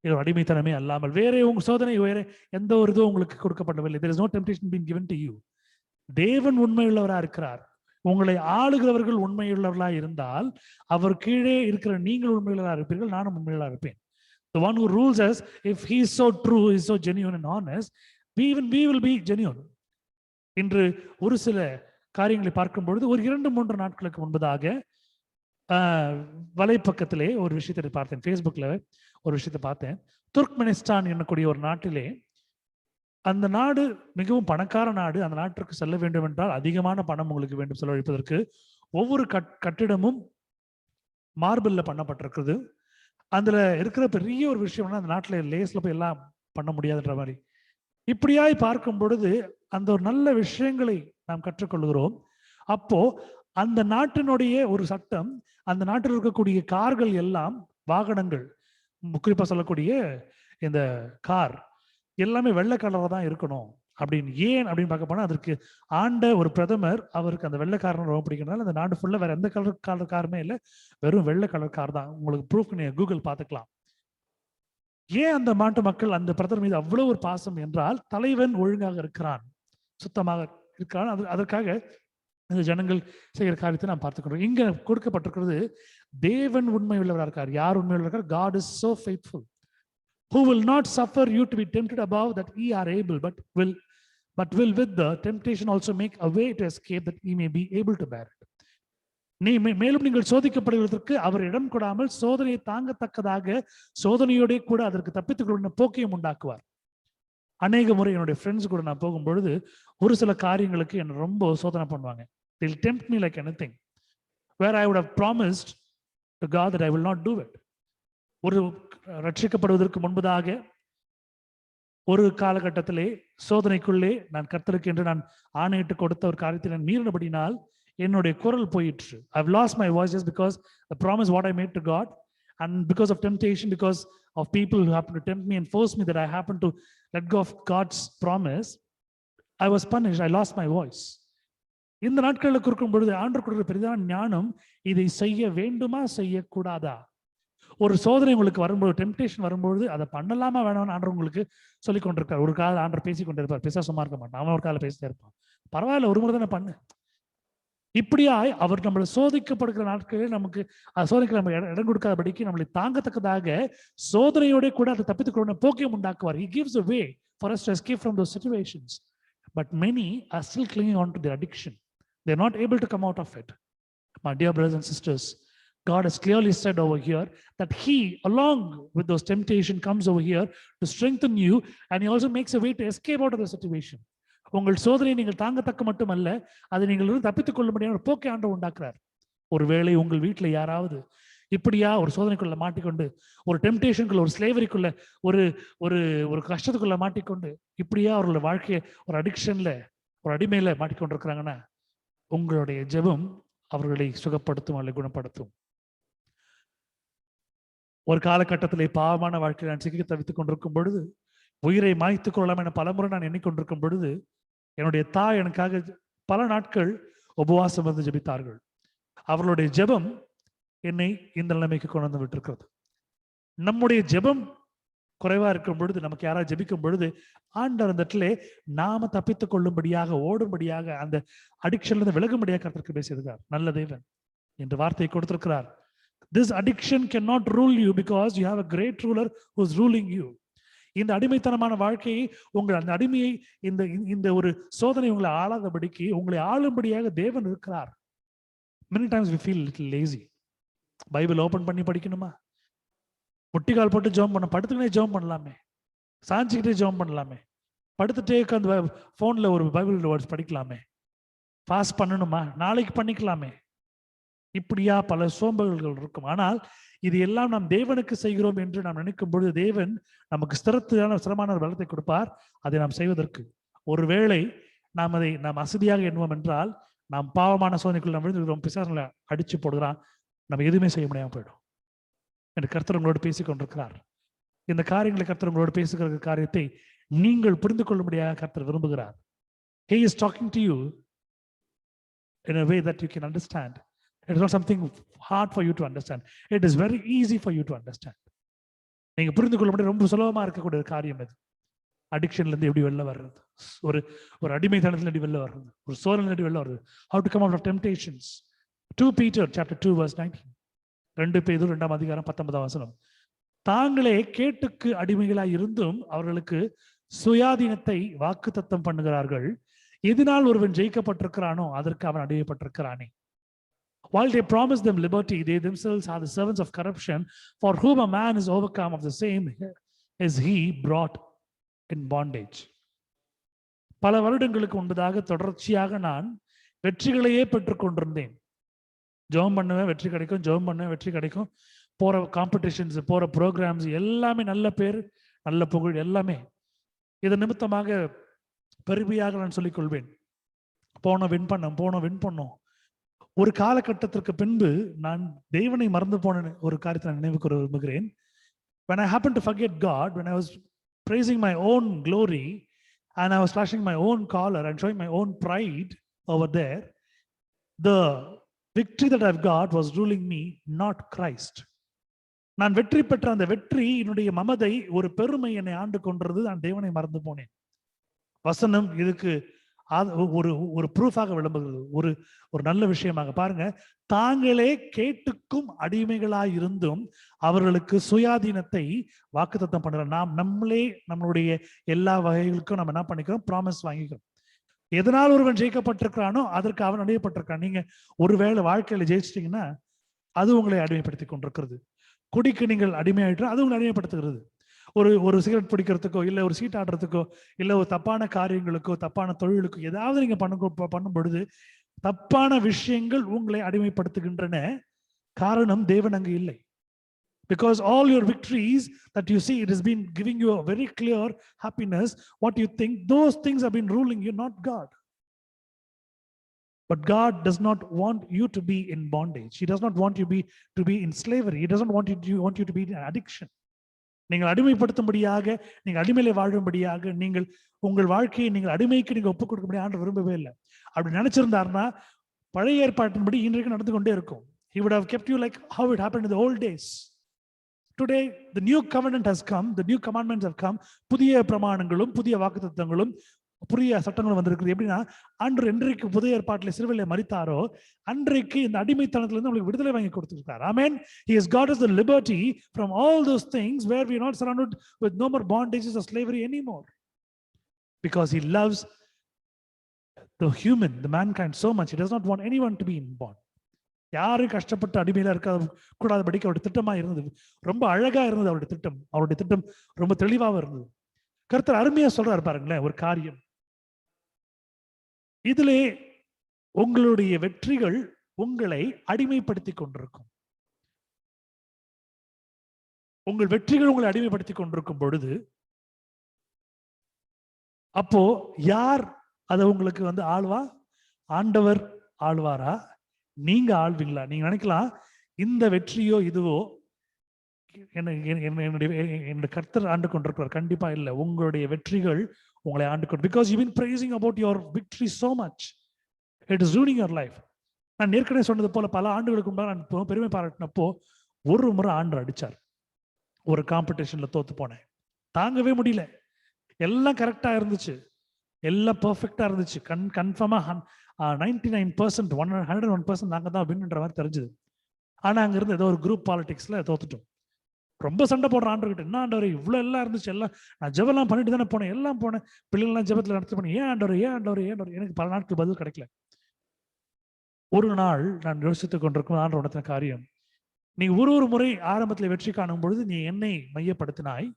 ஒரு அடிமைத்தனமே அல்லாமல் வேற உங்க சோதனை வேற எந்த ஒரு இதுவும் உங்களுக்கு கொடுக்கப்படவில்லை. There is no temptation being given to you. தேவன் உண்மையுள்ளவரா இருக்கிறார். உங்களை ஆளுகிறவர்கள் உண்மையுள்ளவர்களா இருந்தால் அவர் கீழே இருக்கிற நீங்கள் உண்மையுள்ளவரா இருப்பீர்கள், நானும் உண்மையுள்ளவரா இருப்பேன். The one who rules us, if he is so true, he is so genuine and honest, we will be genuine. இன்று ஒரு சில காரியங்களை பார்க்கும் பொழுது ஒரு 2-3 நாட்களுக்கு முன்பதாக வலைப்பக்கத்திலே ஒரு விஷயத்தை பார்த்தேன். ஃபேஸ்புக்ல ஒரு விஷயத்தை பார்த்தேன். துர்க்மெனிஸ்தான் என்னக்கூடிய ஒரு நாட்டிலே, அந்த நாடு மிகவும் பணக்கார நாடு. அந்த நாட்டிற்கு செல்ல வேண்டும் என்றால் அதிகமான பணம் உங்களுக்கு வேண்டும் செலவழிப்பதற்கு. ஒவ்வொரு கட்டிடமும் மார்பிள்ல பண்ணப்பட்டிருக்குது. அதுல இருக்கிற பெரிய ஒரு விஷயம்னா அந்த நாட்டுல லேஸ்ல போய் எல்லாம் பண்ண முடியாதுன்ற மாதிரி. இப்படியாய் பார்க்கும் பொழுது அந்த ஒரு நல்ல விஷயங்களை நாம் கற்றுக்கொள்கிறோம். அப்போ அந்த நாட்டினுடைய ஒரு சட்டம், அந்த நாட்டில் இருக்கக்கூடிய கார்கள் எல்லாம், வாகனங்கள், குறிப்பா சொல்லக்கூடிய இந்த கார் எல்லாமே வெள்ளை கலராக தான் இருக்கணும் அப்படின்னு. ஏன் அப்படின்னு பார்க்க போனா, அதற்கு ஆண்ட ஒரு பிரதமர், அவருக்கு அந்த வெள்ளை கார் ரொம்ப பிடிக்கிறதுனால அந்த நாடு ஃபுல்லா வேற எந்த கலர் காருமே இல்லை, வெறும் வெள்ளை கலர் கார் தான். உங்களுக்கு ப்ரூஃப் நீங்க கூகுள் பார்த்துக்கலாம். ஏன் அந்த நாட்டு மக்கள் அந்த பிரதமர் மீது அவ்வளவு ஒரு பாசம் என்றால், தலைவன் ஒழுங்காக இருக்கிறான், சுத்தமாக இருக்கிறான். அதற்காக இந்த ஜனங்கள் செய்கிற காரியத்தை நாம் பார்த்துக்கிறோம். இங்க கொடுக்கப்பட்டிருக்கிறது, தேவன் உண்மை உள்ளவராக இருக்கார். யார் உண்மை உள்ளவராக? God is so faithful, who will not suffer you to be tempted above that ye are able, but will with the temptation also make a way to escape that ye may be able to bear it. மேலும் நீங்கள் சோதிக்கப்படுவதற்கு அவர் இடம் கொடாமல் சோதனையை தாங்கத்தக்கதாக சோதனையோட கூட அதற்கு தப்பித்துக் கொள்ள போக்கையும் உண்டாக்குவார். அநேக முறை என்னுடைய ஃப்ரெண்ட்ஸ் கூட நான் போகும்பொழுது ஒரு சில காரியங்களுக்கு என்ன ரொம்ப சோதனை பண்ணுவாங்க. They will tempt me like anything, where I would have promised to God that I will not do it. ஒரு ரட்சிக்கப்படுவதற்கு முன்பதாக ஒரு காலகட்டத்திலே சோதனைக்குள்ளே நான் கர்த்தருக்கு என்று நான் ஆணையிட்டு கொடுத்த ஒரு காரியத்தை நான் மீறினபடினால் என்னுடைய குரல் போயிற்று. I've lost my voice just because the promise what I made to God, and because of temptation, because of people who happen to tempt me and force me that I happen to let go of God's promise, I was punished. I lost my voice. இந்த நாட்களில் கொடுக்கும் பொழுது ஆண்டவர் கொடுக்கிற பெரிதான ஞானம், இதை செய்ய வேண்டுமா செய்யக்கூடாதா? ஒரு சோதனை உங்களுக்கு வரும்போது, டெம்டேஷன் வரும்போது அதை பண்ணலாமா வேணாம்னு ஆண்டவர் உங்களுக்கு சொல்லிக் கொண்டிருக்கார். ஒரு கால ஆண்டவர் பேசி கொண்டிருப்பார், பேச சும்மா இருக்க மாட்டான். அவன் ஒரு கால பேசிட்டே இருப்பான். பரவாயில்ல, ஒரு முறை தானே பண்ணு. இப்படியாய் அவர் நம்மளை சோதிக்கப்படுகிற நாட்களில் நமக்கு சோதனைக்கு நம்ம இடம் கொடுக்காதபடிக்கு நம்மளை தாங்கத்தக்கதாக சோதனையோட கூட அதை தப்பித்துக் கொள்ள போக்கியம் உண்டாக்குவார். He gives a way for us to escape from those situations. But many are still clinging on to their addiction. They're not able to come out of it. My dear brothers and sisters, God has clearly said over here that He, along with those temptations, comes over here to strengthen you, and He also makes a way to escape out of the situation. உங்கள் சோதனையை நீங்கள் தாங்கத்தக்க மட்டுமல்ல, அதை நீங்கள் தப்பித்துக் கொள்ளும்படியான ஒரு போக்கை ஆண்டவர் உண்டாக்குறார். ஒருவேளை உங்கள் வீட்டில் யாராவது இப்படியா ஒரு சோதனைக்குள்ள மாட்டிக்கொண்டு, ஒரு டெம்டேஷனுக்குள்ள, ஒரு ஸ்லேவரிக்குள்ள, ஒரு ஒரு ஒரு கஷ்டத்துக்குள்ள மாட்டிக்கொண்டு, இப்படியா அவர்களோட வாழ்க்கையை ஒரு அடிக்ஷன்ல, ஒரு அடிமையில மாட்டிக்கொண்டிருக்கிறாங்கன்னா, உங்களுடைய ஜெபம் அவர்களை சுகப்படுத்தும் அல்லது குணப்படுத்தும். ஒரு காலகட்டத்திலே பாவமான வாழ்க்கையில் நான் சிக்கி தவித்துக் கொண்டிருக்கும் பொழுது, உயிரை மாய்த்துக் கொள்ளலாம் என பலமுறை நான் எண்ணிக்கொண்டிருக்கும் பொழுது, என்னுடைய தாய் எனக்காக பல நாட்கள் உபவாசம் வந்து ஜெபித்தார்கள். அவர்களுடைய ஜெபம் என்னை இந்த நிலைமைக்கு கொண்டு வந்து விட்டிருக்கிறது. நம்முடைய ஜெபம் குறைவா இருக்கும் பொழுது, நமக்கு யாராவது ஜெபிக்கும் பொழுது, ஆண்டவர் அந்த இடத்துல நாம தப்பித்துக் கொள்ளும்படியாக, ஓடும்படியாக, அந்த அடிக்ஷன்ல இருந்து விலகும்படியாக கர்த்தருக்கு பேசியிருக்கார். நல்ல தேவன் என்று வார்த்தையை கொடுத்திருக்கிறார். This addiction cannot rule you because you have a great ruler who is ruling you. இந்த அடிமைத்தனமான வாழ்க்கையை, உங்கள் அந்த அடிமையை, இந்த இந்த ஒரு சோதனை உங்களை ஆளாதபடிக்கு, உங்களை ஆளும்படியாக தேவன் இருக்கிறார். Many times we feel little lazy. Bible open பண்ணி படிக்கணுமா? முட்டிகால் போட்டு ஜெபம் பண்ண, படுத்துக்கிட்டே ஜெபம் பண்ணலாமே, சாஞ்சிக்கிட்டே ஜெபம் பண்ணலாமே, படுத்துட்டே அந்த போன்ல ஒரு பைபிள் வேர்ட்ஸ் படிக்கலாமே, ஃபாஸ்ட் பண்ணணுமா, நாளைக்கு பண்ணிக்கலாமே. இப்படியா பல சோம்பல்கள் இருக்கும். ஆனால் இது எல்லாம் நாம் தேவனுக்கு செய்கிறோம் என்று நாம் நினைக்கும் பொழுது, தேவன் நமக்கு ஸ்திரமான ஒரு பலத்தை கொடுப்பார் அதை நாம் செய்வதற்கு. ஒருவேளை நாம் அசதியாக எண்ணுவோம் என்றால், நாம் பாவமான சோதனைக்குள் நாம் விழுந்து பிசாசுகளை அடிச்சு போடுகிறான், நம்ம எதுவுமே செய்ய முடியாம போயிடும் என்று கர்த்தர் உங்களோடு பேசிக் கொண்டிருக்கிறார். இந்த காரியங்களை கர்த்தர் உங்களோடு பேசுகிற காரியத்தை நீங்கள் புரிந்து கொள்ளும்படியாக கர்த்தர் விரும்புகிறார். He is talking to you in a way that you can understand. It is not something hard for you to understand. It is very easy for you to understand. நீங்க புரிந்து கொள்ள முடியும், ரொம்ப சுலபமா இருக்கக்கூடிய காரியம் இது. அடிக்ஷன்ல இருந்து எப்படி வெளில வர்றது, ஒரு அடிமைத்தனத்துல எப்படி வெளில வர்றது, ஒரு சோதனையில எப்படி வெளில வர்றது, how to come out of temptations. 2 Peter chapter 2 verse 19. 2 பேதுரு 2ஆம் அதிகாரம் 19ஆம் வசனம். தாங்களே கேட்டுக்கு அடிமைகளாய் இருந்தும் அவர்களுக்கு சுயாதீனத்தை வாக்குத்தத்தம் பண்ணுகிறார்கள். எதனால் ஒருவன் ஜெயிக்கப்பட்டிருக்கிறானோ அதற்கு அவன் அடையப்பட்டிருக்கிறானே. While they promise them liberty, they themselves are the servants of corruption, for whom a man is overcome, of the same is he brought in bondage. பல வருடங்களுக்கு முன்பதாக தொடர்ச்சியாக நான் வெற்றிகளையே பெற்றுக் கொண்டிருந்தேன். ஜெபம் பண்ணுவேன், வெற்றி கிடைக்கும், ஜெபம் பண்ணுவேன், வெற்றி கிடைக்கும், போற காம்படிஷன்ஸ், போற ப்ரோக்ராம்ஸ் எல்லாமே நல்ல பேர், நல்ல புகழ் எல்லாமே. இதன் நிமித்தமாக பெருமையாக நான் சொல்லிக் கொள்வேன், போனோம் வின் பண்ணோம். ஒரு காலகட்டத்திற்கு பின்பு நான் தேவனை மறந்து போன ஒரு காரியத்தை நான் நினைவு கூற விரும்புகிறேன். When I happened to forget God, when I was praising my own glory and I was flashing my own collar and showing my own pride over there, the victory that I've got was ruling me, not Christ. நான் வெற்றி பெற்ற அந்த வெற்றி, என்னுடைய மமதை, ஒரு பெருமை என்னை ஆண்டு கொண்டிருந்தது. நான் தேவனை மறந்து போனேன். வசனம் இதுக்கு ஒரு ப்ரூஃபாக விளம்புகிறது, ஒரு நல்ல விஷயமாக பாருங்க. தாங்களே கேட்டுக்கும் அடிமைகளாய் இருந்தும் அவர்களுக்கு சுயாதீனத்தை வாக்குத்தத்தம் பண்றோம். நம்மளுடைய எல்லா வகைகளுக்கும் நம்ம என்ன பண்ணிக்கிறோம், ப்ராமிஸ் வாங்கிக்கிறோம். எதனால் ஒருவன் ஜெயிக்கப்பட்டிருக்கிறானோ அதற்கு அவன் அடையப்பட்டிருக்கான். நீங்க ஒருவேளை வாழ்க்கையில ஜெயிச்சிட்டீங்கன்னா அது உங்களை அடிமைப்படுத்தி கொண்டிருக்கிறது. குடிக்கு நீங்கள் அடிமையாயிட்டா அது உங்களை அடிமைப்படுத்துகிறது. ஒரு சிகரெட் பிடிக்கிறதுக்கோ, இல்லை ஒரு சீட் ஆடுறதுக்கோ, இல்லை ஒரு தப்பான காரியங்களுக்கோ, தப்பான தொழிலுக்கோ ஏதாவது நீங்க பண்ணும் பொழுது தப்பான விஷயங்கள் உங்களை அடிமைப்படுத்துகின்றன. காரணம் தேவன் அங்கு இல்லை. Because all your victories that you see, it has been giving you a very clear happiness. What you think, those things have been ruling you, not God. But God does not want you to be in bondage. He does not want you to be in slavery. He doesn't want you to be in addiction. நீங்கள் அடிமைப்படுத்தும்படியாக, நீங்கள் அடிமையில வாழும்படியாக, நீங்கள் உங்கள் வாழ்க்கையை நீங்கள் அடிமைக்கு நீங்க ஒப்புக் கொடுக்க ஆண்டவர் விரும்பவே இல்லை. அப்படி நினைச்சிருந்தாருன்னா பழைய ஏற்பாட்டின்படி இன்றைக்கு நடந்து கொண்டே இருக்கும். He would have kept you like how it happened in the old days. Today the new covenant has come, the new commandments have come. புதிய பிரமாணங்களும் புதிய வாக்குத்தத்தங்களும் புதிய சட்டங்களும் வந்திருக்குது. எப்படின்னா, அன்று என்றைக்கு புதிய ஏற்பாட்டில் சிலுவையிலே மரித்தாரோ அன்றைக்கு இந்த அடிமைத்தனத்திலிருந்து உங்களுக்கு விடுதலை வாங்கி கொடுத்திருக்கிறார். Amen. He has got us the liberty from all those things where we are not surrounded with no more bondages or slavery anymore. Because he loves the human, the mankind so much. He does not want anyone to be in bond. யாரும் கஷ்டப்பட்டு அடிமையில இருக்க கூடாதபடிக்கு அவருடைய திட்டமா இருந்தது. ரொம்ப அழகா இருந்தது அவருடைய திட்டம். அவருடைய திட்டம் ரொம்ப தெளிவாக இருந்தது. கர்த்தர் அருமையா சொல்றாரு பாருங்களேன் ஒரு காரியம். இதிலே உங்களுடைய வெற்றிகள் உங்களை அடிமைப்படுத்தி கொண்டிருக்கும். உங்கள் வெற்றிகள் உங்களை அடிமைப்படுத்தி கொண்டிருக்கும் பொழுது அப்போ யார் அதை உங்களுக்கு வந்து ஆள்வா? ஆண்டவர் ஆழ்வாரா? நீங்க ஆள்வீங்களா? நீங்க நினைக்கலாம் இந்த வெற்றியோ இதுவோ என்னுடைய கர்த்தர் ஆண்டு கொண்டிருக்கிறார். கண்டிப்பா இல்லை. உங்களுடைய வெற்றிகள் உங்களை ஆண்டு கொண்டு, because you been praising about your victory so much, it is ruining your life. நான் ஏற்கனவே சொன்னது போல பல ஆண்டுகளுக்கு முன்னாடி நான் பெருமை பாராட்டினப்போ ஒரு முறை ஆண்டு அடிச்சார். ஒரு காம்படிஷன்ல தோத்து போனேன். தாங்கவே முடியல. எல்லாம் கரெக்டா இருந்துச்சு, எல்லாம் பெர்ஃபெக்டா இருந்துச்சு. கன்ஃபார்மா 99% 101% நாங்க தான் வின்ன்ற மாதிரி தெரிஞ்சது. ஆனா அங்க இருந்து ஏதோ ஒரு குரூப் பாலிடிக்ஸ்ல தோத்துட்டோம். ரொம்ப சண்டை போடுற ஆண்டவர்கிட்ட, என்ன ஆண்டவர் இவ்வளவு எல்லாம் இருந்துச்சு, எல்லாம் நான் ஜெபெல்லாம் பண்ணிட்டு தானே போனேன், எல்லாம் போனேன், பிள்ளைங்களாம் ஜெபத்துல நடத்தி போனேன், ஏன் ஆண்டவர் ஏன் ஆண்டவர் ஏன் ஆண்டவர்? எனக்கு பல நாட்கள் பதில் கிடைக்கல. ஒரு நாள் நான் யோசித்துக் கொண்டிருக்கும் ஆண்டவர் உணர்த்தின காரியம், நீ ஒரு முறை ஆரம்பத்தில் வெற்றி காணும் பொழுது நீ என்னை மையப்படுத்தினாய்.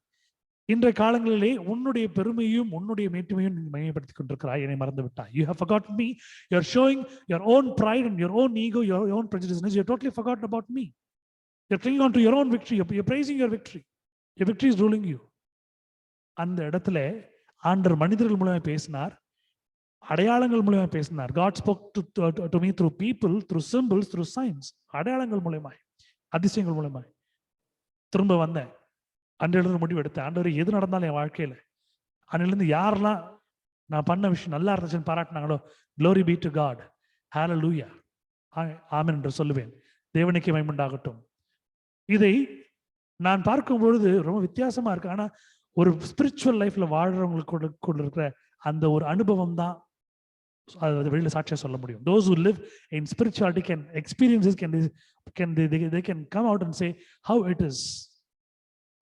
இன்றைய காலங்களிலே உன்னுடைய பெருமையும் உன்னுடைய மேட்டுமையும் நீ மையப்படுத்திக் கொண்டிருக்கிறாய், என்னை மறந்து விட்டாய். You have forgotten me. You are showing your own pride and your own ego, your own prejudice. You have totally forgotten about me. You are clinging on to your own victory. You are praising your victory. Your victory is ruling you. அந்த இடத்துல ஆண்டவர் மனிதர்கள் மூலமாக பேசினார், அடையாளங்கள் மூலமாக பேசினார். God spoke to me through people, through symbols, through signs. அடையாளங்கள் மூலமாய், அதிசயங்கள் மூலமாய். திரும்ப வந்தேன். அன்றிலிருந்து முடிவு எடுத்தேன், ஆண்டவர் எது நடந்தாலும் என் வாழ்க்கையில அன்னிலிருந்து யாரெல்லாம் நான் பண்ண விஷயம் நல்லா இருந்துச்சுன்னு பாராட்டினாங்களோ, glory be to God, hallelujah, ஆமென் என்று சொல்லுவேன். தேவனுக்கு மகிமை உண்டாகட்டும். இதை நான் பார்க்கும் பொழுது ரொம்ப வித்தியாசமா இருக்கு. ஆனா ஒரு ஸ்பிரிச்சுவல் லைஃப்ல வாழ்றவங்களுக்கு கொண்டு இருக்கிற அந்த ஒரு அனுபவம் தான் அது வெளியில சாட்சியா சொல்ல முடியும். Those who live in spirituality can experience this, they can come out and say how it is.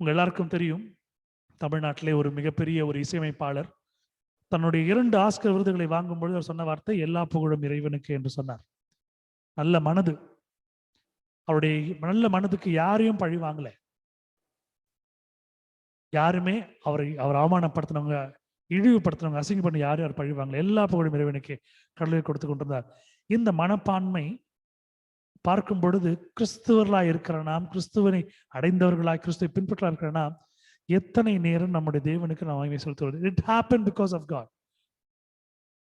உங்க எல்லாருக்கும் தெரியும், தமிழ்நாட்டிலே ஒரு மிகப்பெரிய ஒரு இசையமைப்பாளர் தன்னுடைய 2 ஆஸ்கர் விருதுகளை வாங்கும் பொழுது அவர் சொன்ன வார்த்தை, எல்லா புகழும் இறைவனுக்கு என்று சொன்னார். நல்ல மனது, அவருடைய நல்ல மனதுக்கு யாரையும் பழி வாங்கல. யாருமே அவர் அவமானப்படுத்தினவங்க, இழிவுபடுத்தினவங்க, அசிங்கம் பண்ணி யாரும் பழி வாங்கல. எல்லா புகழும் இறைவனுக்கு கடலில் கொடுத்து கொண்டிருந்தார். இந்த மனப்பான்மை பார்க்கும் பொழுது கிறிஸ்துவர்களாய் இருக்கிற நாம், கிறிஸ்துவனை அடைந்தவர்களாய், கிறிஸ்துவை பின்பற்றா இருக்கிற நாம் எத்தனை நேரம் நம்முடைய தேவனுக்கு நாம் மகிமை செலுத்துவது. It happen because of God.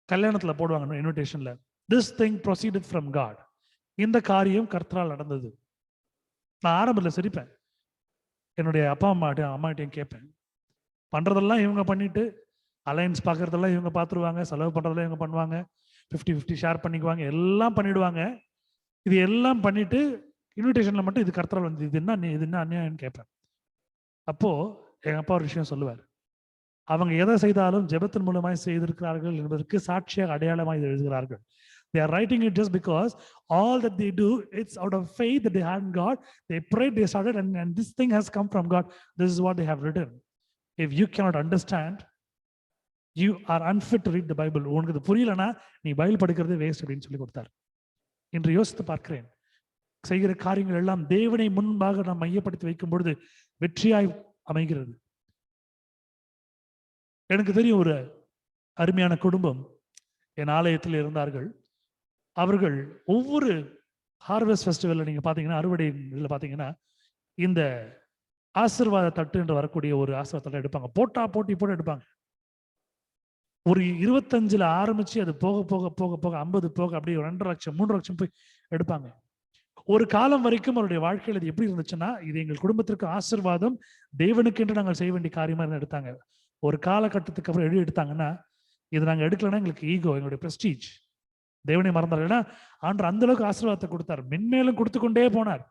கல்யாணத்துல போடுவாங்க இன்விடேஷன்ல, this thing proceeded from God. இந்த காரியம் கர்த்தரால் நடந்தது. நான் ஆரம்பத்தில் சிரிப்பேன், என்னுடைய அப்பா அம்மாட்டையும் கேட்பேன், பண்றதெல்லாம் இவங்க பண்ணிட்டு, அலையன்ஸ் பார்க்கறதெல்லாம் இவங்க பார்த்துருவாங்க, செலவு பண்றதெல்லாம் இவங்க பண்ணுவாங்க, 50-50 ஷேர் பண்ணிக்குவாங்க, எல்லாம் பண்ணிடுவாங்க. இது எல்லாம் பண்ணிட்டு இன்விடேஷன்ல மட்டும் இது கர்த்தரால் வந்து இது என்ன அநியாயம்னு கேட்பேன். அப்போ எங்க அப்பா ஒரு விஷயம் சொல்லுவார், அவங்க எதை செய்தாலும் ஜெபத்தின் மூலமாய் செய்திருக்கிறார்கள் என்பதற்கு சாட்சியாக அடையாளமாக இது எழுதுகிறார்கள். They are writing it just because all that they do, it's out of faith that they had in God. They prayed, they started, and this thing has come from God. This is what they have written. If you cannot understand, you are unfit to read the Bible. உனக்கு இது புரியலன்னா நீ Bible படிக்கிறது waste அப்படின்னு சொல்லி கொடுத்தார். இன்று யோசித்து பார்க்கிறேன், செய்கிற காரியங்கள் எல்லாம் தேவனை முன்பாக நாம் மையப்படுத்தி வைக்கும் பொழுது வெற்றியாய் அமைகிறது. எனக்கு தெரியும் ஒரு அருமையான குடும்பம் என் ஆலயத்தில் இருந்தார்கள். அவர்கள் ஒவ்வொரு ஹார்வெஸ்ட் ஃபெஸ்டிவல்ல நீங்க பாத்தீங்கன்னா, அறுவடை இதில் பாத்தீங்கன்னா, இந்த ஆசீர்வாத தட்டு என்று வரக்கூடிய ஒரு ஆசீர்வாத தட்டை எடுப்பாங்க. போட்டி போட்டு எடுப்பாங்க. ஒரு 25ல ஆரம்பிச்சு அது போக போக போக போக 50 போக அப்படியே 2 லட்சம் 3 லட்சம் போய் எடுப்பாங்க. ஒரு காலம் வரைக்கும் அவருடைய வாழ்க்கையில் இது எப்படி இருந்துச்சுன்னா, இது எங்கள் குடும்பத்திற்கு ஆசீர்வாதம், தேவனுக்கு என்று நாங்கள் செய்ய வேண்டிய காரியமா இருந்து எடுத்தாங்க. ஒரு காலகட்டத்துக்கு அப்புறம் எழுதி எடுத்தாங்கன்னா, இது நாங்கள் எடுக்கலன்னா எங்களுக்கு ஈகோ, எங்களுடைய பிரஸ்டீஜ், தேவனை மறந்தார்கள். ஆண்டவர் அந்த அளவுக்கு ஆசீர்வாதத்தை கொடுத்தார், மென்மேலும் கொடுத்து கொண்டே போனார்.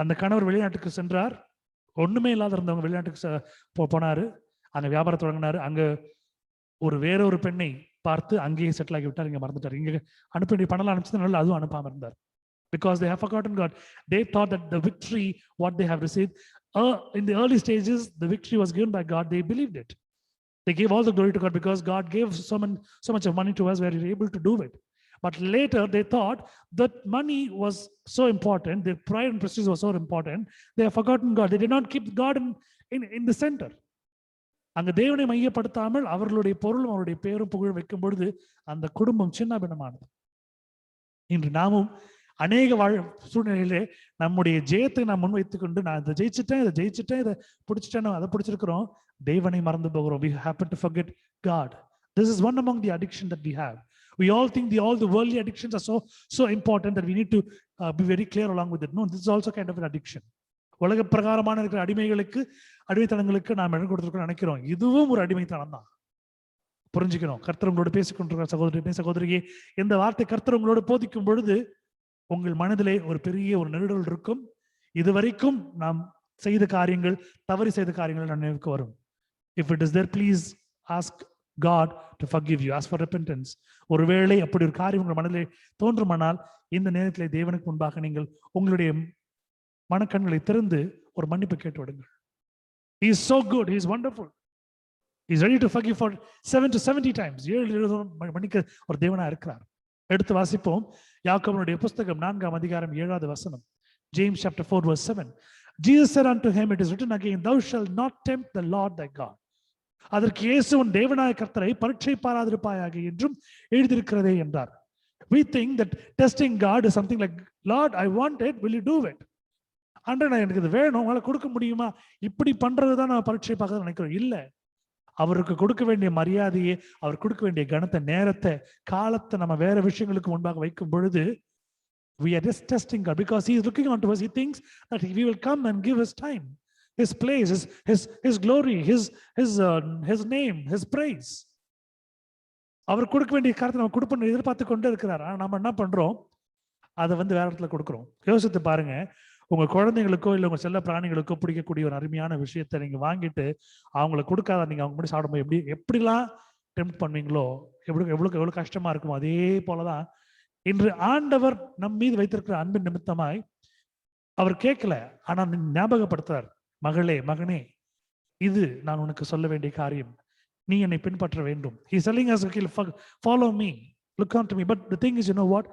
அந்த கணவர் வெளிநாட்டுக்கு சென்றார். ஒண்ணுமே இல்லாத இருந்தவங்க வெளிநாட்டுக்கு போனாரு. அங்க வியாபாரம் தொடங்கினாரு. அங்க வேற ஒரு பெண்ணை பார்த்து அங்கேயே செட்டில் ஆகி விட்டார். இங்க மறந்துட்டார். இங்க அனுப்ப வேண்டிய பணம் அனுப்பிச்சதுனால அதுவும் அனுப்பாம இருந்தார். Because they have forgotten God. They thought that the victory, what they have received in the early stages, the victory was given by God. They believed it. They gave all the glory to God because God gave so much of money to us where we were able to do it. But later they thought that money was so important, their pride and prestige was so important, they have forgotten God. They did not keep God in the center. அங்க தேவனை மையப்படுத்தாமல் அவர்களுடைய பொருளும் அவருடைய பேரும் புகழ் வைக்கும் பொழுது அந்த குடும்பம் சின்ன பின்னமானது. இன்று நாமும் அநேக சூழ்நிலையிலே நம்முடைய ஜெயத்தை நாம் முன்வைத்துக் கொண்டு நான் இதை ஜெயிச்சுட்டேன் இதை பிடிச்சிட்டேன் அதை பிடிச்சிருக்கிறோம், தேவனை மறந்து போகிறோம். We happen to forget God. This is one among the addiction that we have. We all think all the worldly addictions are so important that we need to be very clear along with it. No, this is also kind of an addiction. உலக பிரகாரமான இருக்கிற அடிமைத்தனங்களுக்கு நாம் இடம் கொடுத்துருக்கோம் நினைக்கிறோம். இதுவும் ஒரு அடிமைத்தனம் தான். புரிஞ்சுக்கணும். கர்த்தர் உங்களோட பேசிக்கொண்டிருக்கிற சகோதரியே, இந்த வார்த்தை கர்த்தர் உங்களோட போதிக்கும் பொழுது உங்கள் மனதிலே ஒரு பெரிய ஒரு நெருடல் இருக்கும். இதுவரைக்கும் நாம் செய்த காரியங்கள், தவறு செய்த காரியங்கள் நினைவுக்கு வரும். If it is there, please ask God to forgive you. Ask for repentance. ஒருவேளை அப்படி ஒரு காரியம் உங்கள் மனதிலே தோன்றுமானால் இந்த நேரத்திலே தேவனுக்கு முன்பாக நீங்கள் உங்களுடைய மனக்கண்களை திறந்து ஒரு மன்னிப்பு கேட்டு விடுங்கள். He is so good. He is wonderful. He is ready to forgive for 7 to 70 times. 7 மன்னிக்க ஒரு தேவனா இருக்கிறார். எடுத்து வாசிப்போம். யாக்கோபனுடைய புத்தகம் 4ஆம் அதிகாரம் 7வது வசனம். James chapter 4 verse 7. Jesus said unto him, it is written again, thou shalt not tempt the Lord thy God. அதற்கு இயேசு உன் தேவனாய கர்த்தரை பரீட்சை பாராதிருப்பாயாக என்றும் எழுதியிருக்கிறதே என்றார். We think that testing God is something like, Lord, I want it, will you do it? ஆண்டவரே, எனக்கு இது வேணும், உங்களால கொடுக்க முடியுமா? இப்படி பண்றதுதான் நம்ம பரீட்சை பார்க்க நினைக்கிறோம். இல்ல, அவருக்கு கொடுக்க வேண்டிய மரியாதையை, அவர் கொடுக்க வேண்டிய கனத்தை, நேரத்தை, காலத்தை நம்ம வேற விஷயங்களுக்கு முன்பாக வைக்கும் பொழுது we are just testing God because he is looking onto us. He thinks that we will come and give his time, his place, his glory, his name, his praise. அவர் கொடுக்க வேண்டிய காரியத்தை நம்ம கொடுப்போம் எதிர்பார்த்து கொண்டே இருக்கிறார். ஆனா நம்ம என்ன பண்றோம்? அதை வேற இடத்துல கொடுக்குறோம். யோசித்து பாருங்க. உங்க குழந்தைங்களுக்கோ இல்ல உங்க செல்ல பிராணிகளுக்கோ பிடிக்கக்கூடிய ஒரு அருமையான விஷயத்தை நீங்க வாங்கிட்டு அவங்களை கொடுக்காத நீங்க அவங்க முன்னாடி சாப்பிடும்போது எப்படிலாம் டெம்ப்ட் பண்ணுவீங்களோ, எவ்வளவு கஷ்டமா இருக்குமோ, அதே போலதான் இன்று ஆண்டவர் நம் மீது வைத்திருக்கிற அன்பின் நிமித்தமாய் அவர் கேட்கல, ஆனா ஞாபகப்படுத்துறார். மகளே, மகனே, இது நான் உனக்கு சொல்ல வேண்டிய காரியம், நீ என்னை பின்பற்ற வேண்டும். He is telling us, follow me, look on to me. But the thing is, you know what?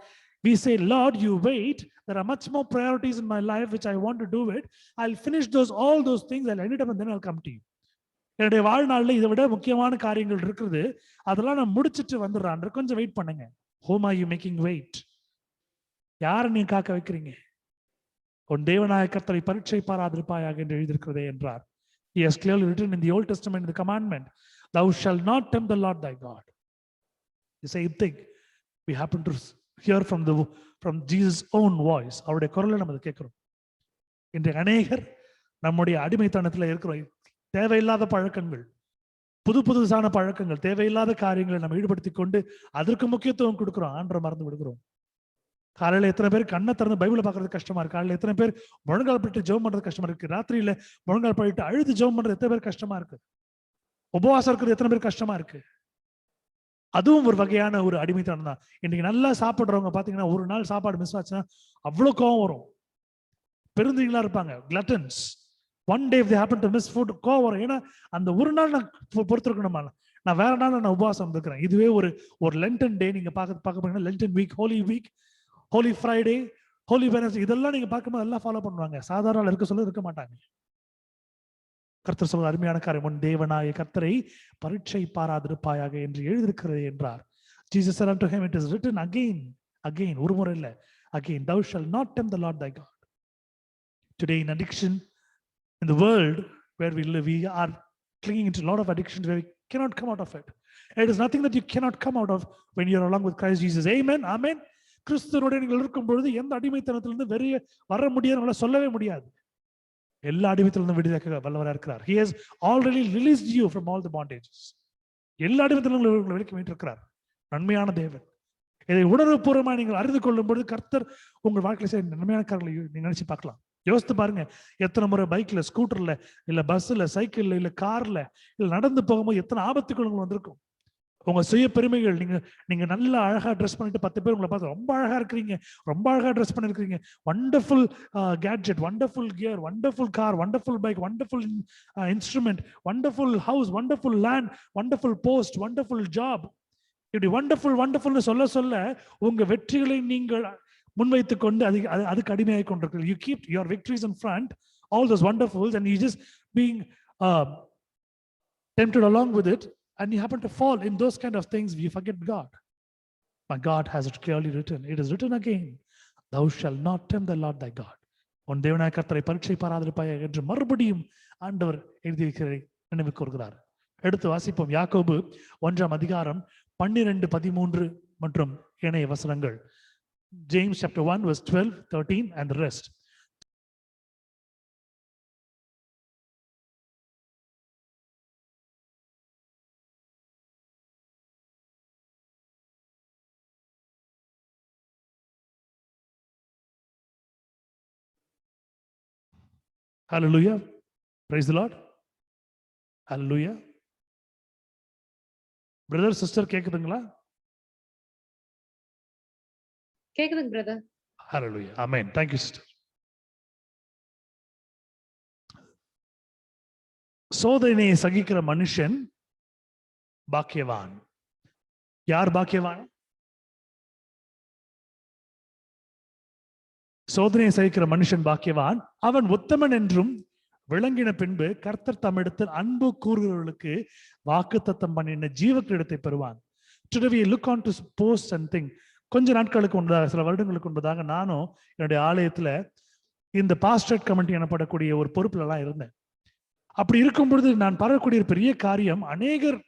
We say, Lord, you wait. There are much more priorities in my life which I want to do it. I'll finish all those things. I'll end it up and then I'll come to you. என்னுடைய வாழ்நாளில் இதை விட முக்கியமான காரியங்கள் இருக்குது, அதெல்லாம் நான் முடிச்சுட்டு வந்துடுறான், கொஞ்சம் வெயிட் பண்ணுங்க. Whom are you making wait? யாரை நீ காக்க வைக்கிறீங்க? உன் தேவனாய கர்த்தரை பரீட்சை பாராதிருப்பாயாக என்று எழுதியிருக்கிறதே என்றார். He has clearly written in the Old Testament the commandment, thou shalt not tempt the Lord thy God. The same thing we happen to hear from Jesus own voice. அவருடைய குரலை நம்ம கேட்கிறோம். இன்றைய அநேகர் நம்முடைய அடிமைத்தனத்துல இருக்கிறோம். தேவையில்லாத பழக்கங்கள், புதுசான பழக்கங்கள், தேவையில்லாத காரியங்களை நம்ம ஈடுபடுத்திக் கொண்டு அதற்கு முக்கியத்துவம் கொடுக்கிறோம், ஆண்டரை மறந்து விடுகிறோம். காலையில எத்தனை பேர் கண்ணை திறந்து பைபிளை பார்க்கறது கஷ்டமா இருக்கு? காலையில எத்தனை பேர் முழங்கால் பண்ணிட்டு ஜெபம் பண்றது கஷ்டமா இருக்கு? ராத்திரியில முழங்கால் பண்ணிட்டு அழுது ஜெபம் பண்றது எத்தனை பேர் கஷ்டமா இருக்கு? உபவாசம் இருக்கிறது எத்தனை பேர் கஷ்டமா இருக்கு? அதுவும் ஒரு வகையான ஒரு அடிமைத்தனம் தான். இன்னைக்கு நல்லா சாப்பிடுறவங்க பாத்தீங்கன்னா ஒரு நாள் சாப்பாடு மிஸ் ஆச்சுன்னா அவ்வளவு கோவம் வரும். பெருந்தீங்களா இருப்பாங்க, gluttons. One day if they happen to miss food, கோவம் வரும். ஏன்னா அந்த ஒரு நாள் நான் பொறுத்திருக்கணுமா, நான் வேற நாள் நான் உபவாசம் இருக்கிறேன். இதுவே ஒரு லென்டன் டே நீங்க பார்க்க போனீங்கன்னா, Lenten week, holy week, holy Friday, holy Wednesday, இதெல்லாம் நீங்க பார்க்கும்போது எல்லாம் ஃபாலோ பண்ணுவாங்க. சாதாரண இருக்க மாட்டாங்க. கர்த்தர் சொல்ற அருமையான காரியம், உன் தேவனாய கர்த்தரை பரீட்சை பாராதிருப்பாயாக என்று எழுதியிருக்கிறது என்றார். Jesus said unto him, it is written again, ஒரு முறை இல்ல, again, thou shalt not tempt the Lord thy God. Today in addiction, in the world where we live, we are clinging into a lot of addictions where we cannot come out of it. It is nothing that you cannot come out of when you are along with Christ Jesus. Amen, amen. கிறிஸ்துவோட நீங்கள் இருக்கும் பொழுது எந்த அடிமைத்தனத்திலிருந்து வெளியே வர முடியாது சொல்லவே முடியாது. எல்லா அடிமைத்தலிருந்து விடுதலை வல்லவராக இருக்கிறார். He has already released you from all the bondages. எல்லா அடிமைத்தலிலும் விலக்கி மீட்டிருக்கிறார். நன்மையான தேவன். இதை உணர்வுபூர்வமாக நீங்கள் அறிந்து கொள்ளும் பொழுது கர்த்தர் உங்கள் வாழ்க்கையில செய்ய நன்மையான காரியங்களை நீங்க நினைச்சு பார்க்கலாம். யோசித்து பாருங்க, எத்தனை முறை பைக்ல, ஸ்கூட்டர்ல, இல்ல பஸ்ல, சைக்கிள்ல, இல்ல கார்ல, இல்ல நடந்து போகும்போது எத்தனை ஆபத்துக்குள் வந்திருக்கும். உங்க சுய பெருமைகள். நீங்க நல்லா அழகா ட்ரெஸ் பண்ணிட்டு 10 பேர் உங்களை பார்த்து ரொம்ப அழகா இருக்கிறீங்க, ரொம்ப அழகா ட்ரெஸ் பண்ணிருக்கீங்க, wonderful gadget, wonderful gear, wonderful car, wonderful bike, wonderful instrument, wonderful house, wonderful land, wonderful post, wonderful job. இப்படி வண்டர்ஃபுல் வண்டர்ஃபுல்னு சொல்ல சொல்ல உங்க வெற்றிகளை நீங்கள் முன்வைத்துக் கொண்டு அதுக்கு அடிமையாகி கொண்டிருக்கிறீர்கள். You keep your victories in front, all those wonderfuls, and you just being tempted along with it, and you happen to fall in those kind of things. You forget God. But God has it clearly written. It is written again, thou shalt not tempt the Lord thy God. உன் தேவனாய கர்த்தரை பரீட்சை பாராதிருப்பாயாக என்று மறுபடியும் ஆண்டவர் எழுதியிருக்கிறதை நினைவு கூறுகிறார். எடுத்து வாசிப்போம். யாக்கோபு 1ஆம் அதிகாரம் 12, 13 மற்றும் ஏனைய வசனங்கள். James chapter 1 verse 12, 13 and the rest. Hallelujah. Praise the Lord. Hallelujah. Brother, sister, கேக்குதுங்களா? கேக்குதுங்க brother. Hallelujah. Amen. Thank you, sister. சோதனையை சகிக்கிற மனுஷன் பாக்கியவான். யார் பாக்கியவான்? சோதனையை சகிக்கிற மனுஷன் பாக்கியவான், அவன் உத்தமன் என்றும் விளங்கின பின்பு கர்த்தர் தம்மிடத்தில் அன்பு கூறுகிறவர்களுக்கு வாக்குத்தத்தம் பண்ணின ஜீவ கிரீடத்தை பெறுவான். Today we look on to posts and things. கொஞ்ச நாட்களுக்கு முன்பதாக, சில வருடங்களுக்கு முன்பதாக நானும் என்னுடைய ஆலயத்துல இந்த பாஸ்டரேட் கமிட்டி எனப்படக்கூடிய ஒரு பொறுப்புல எல்லாம் இருந்தேன். அப்படி இருக்கும் பொழுது நான் பார்க்கக்கூடிய பெரிய காரியம், அநேகர்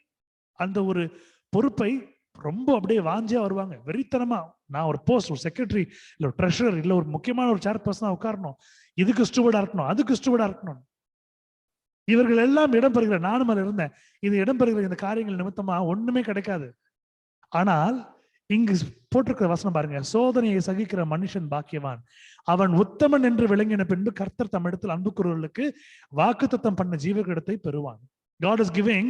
அந்த ஒரு பொறுப்பை ரொம்ப அப்படியே வாஞ்சியா வருவாங்க, வெறித்தனமா. நான் ஒரு போஸ்ட், ஒரு செக்ரட்டரி, இல்ல ஒரு ட்ரெஷரர், இல்ல ஒரு முக்கியமான ஒரு சேர்பர்சனா உட்காரணும், இதுக்கு ஸ்டூவர்டா இருக்கணும், அதுக்கு ஸ்டூவர்டா இருக்கணும். இவர்கள் எல்லாம் இடம்பெறுகிற, நானும் அதில் இருந்தேன், இது இடம்பெறுகிற இந்த காரியங்கள் நிமித்தமா ஒண்ணுமே கிடைக்காது. ஆனால் இங்கு போட்டிருக்கிற வசனம் பாருங்க, சோதனையை சகிக்கிற மனுஷன் பாக்கியவான், அவன் உத்தமன் என்று விளங்கின பின்பு கர்த்தர் தம்மிடத்தில் அன்பு கூறுவர்களுக்கு வாக்குத்தத்தம் பண்ண ஜீவகிரீடத்தை பெறுவான். God is giving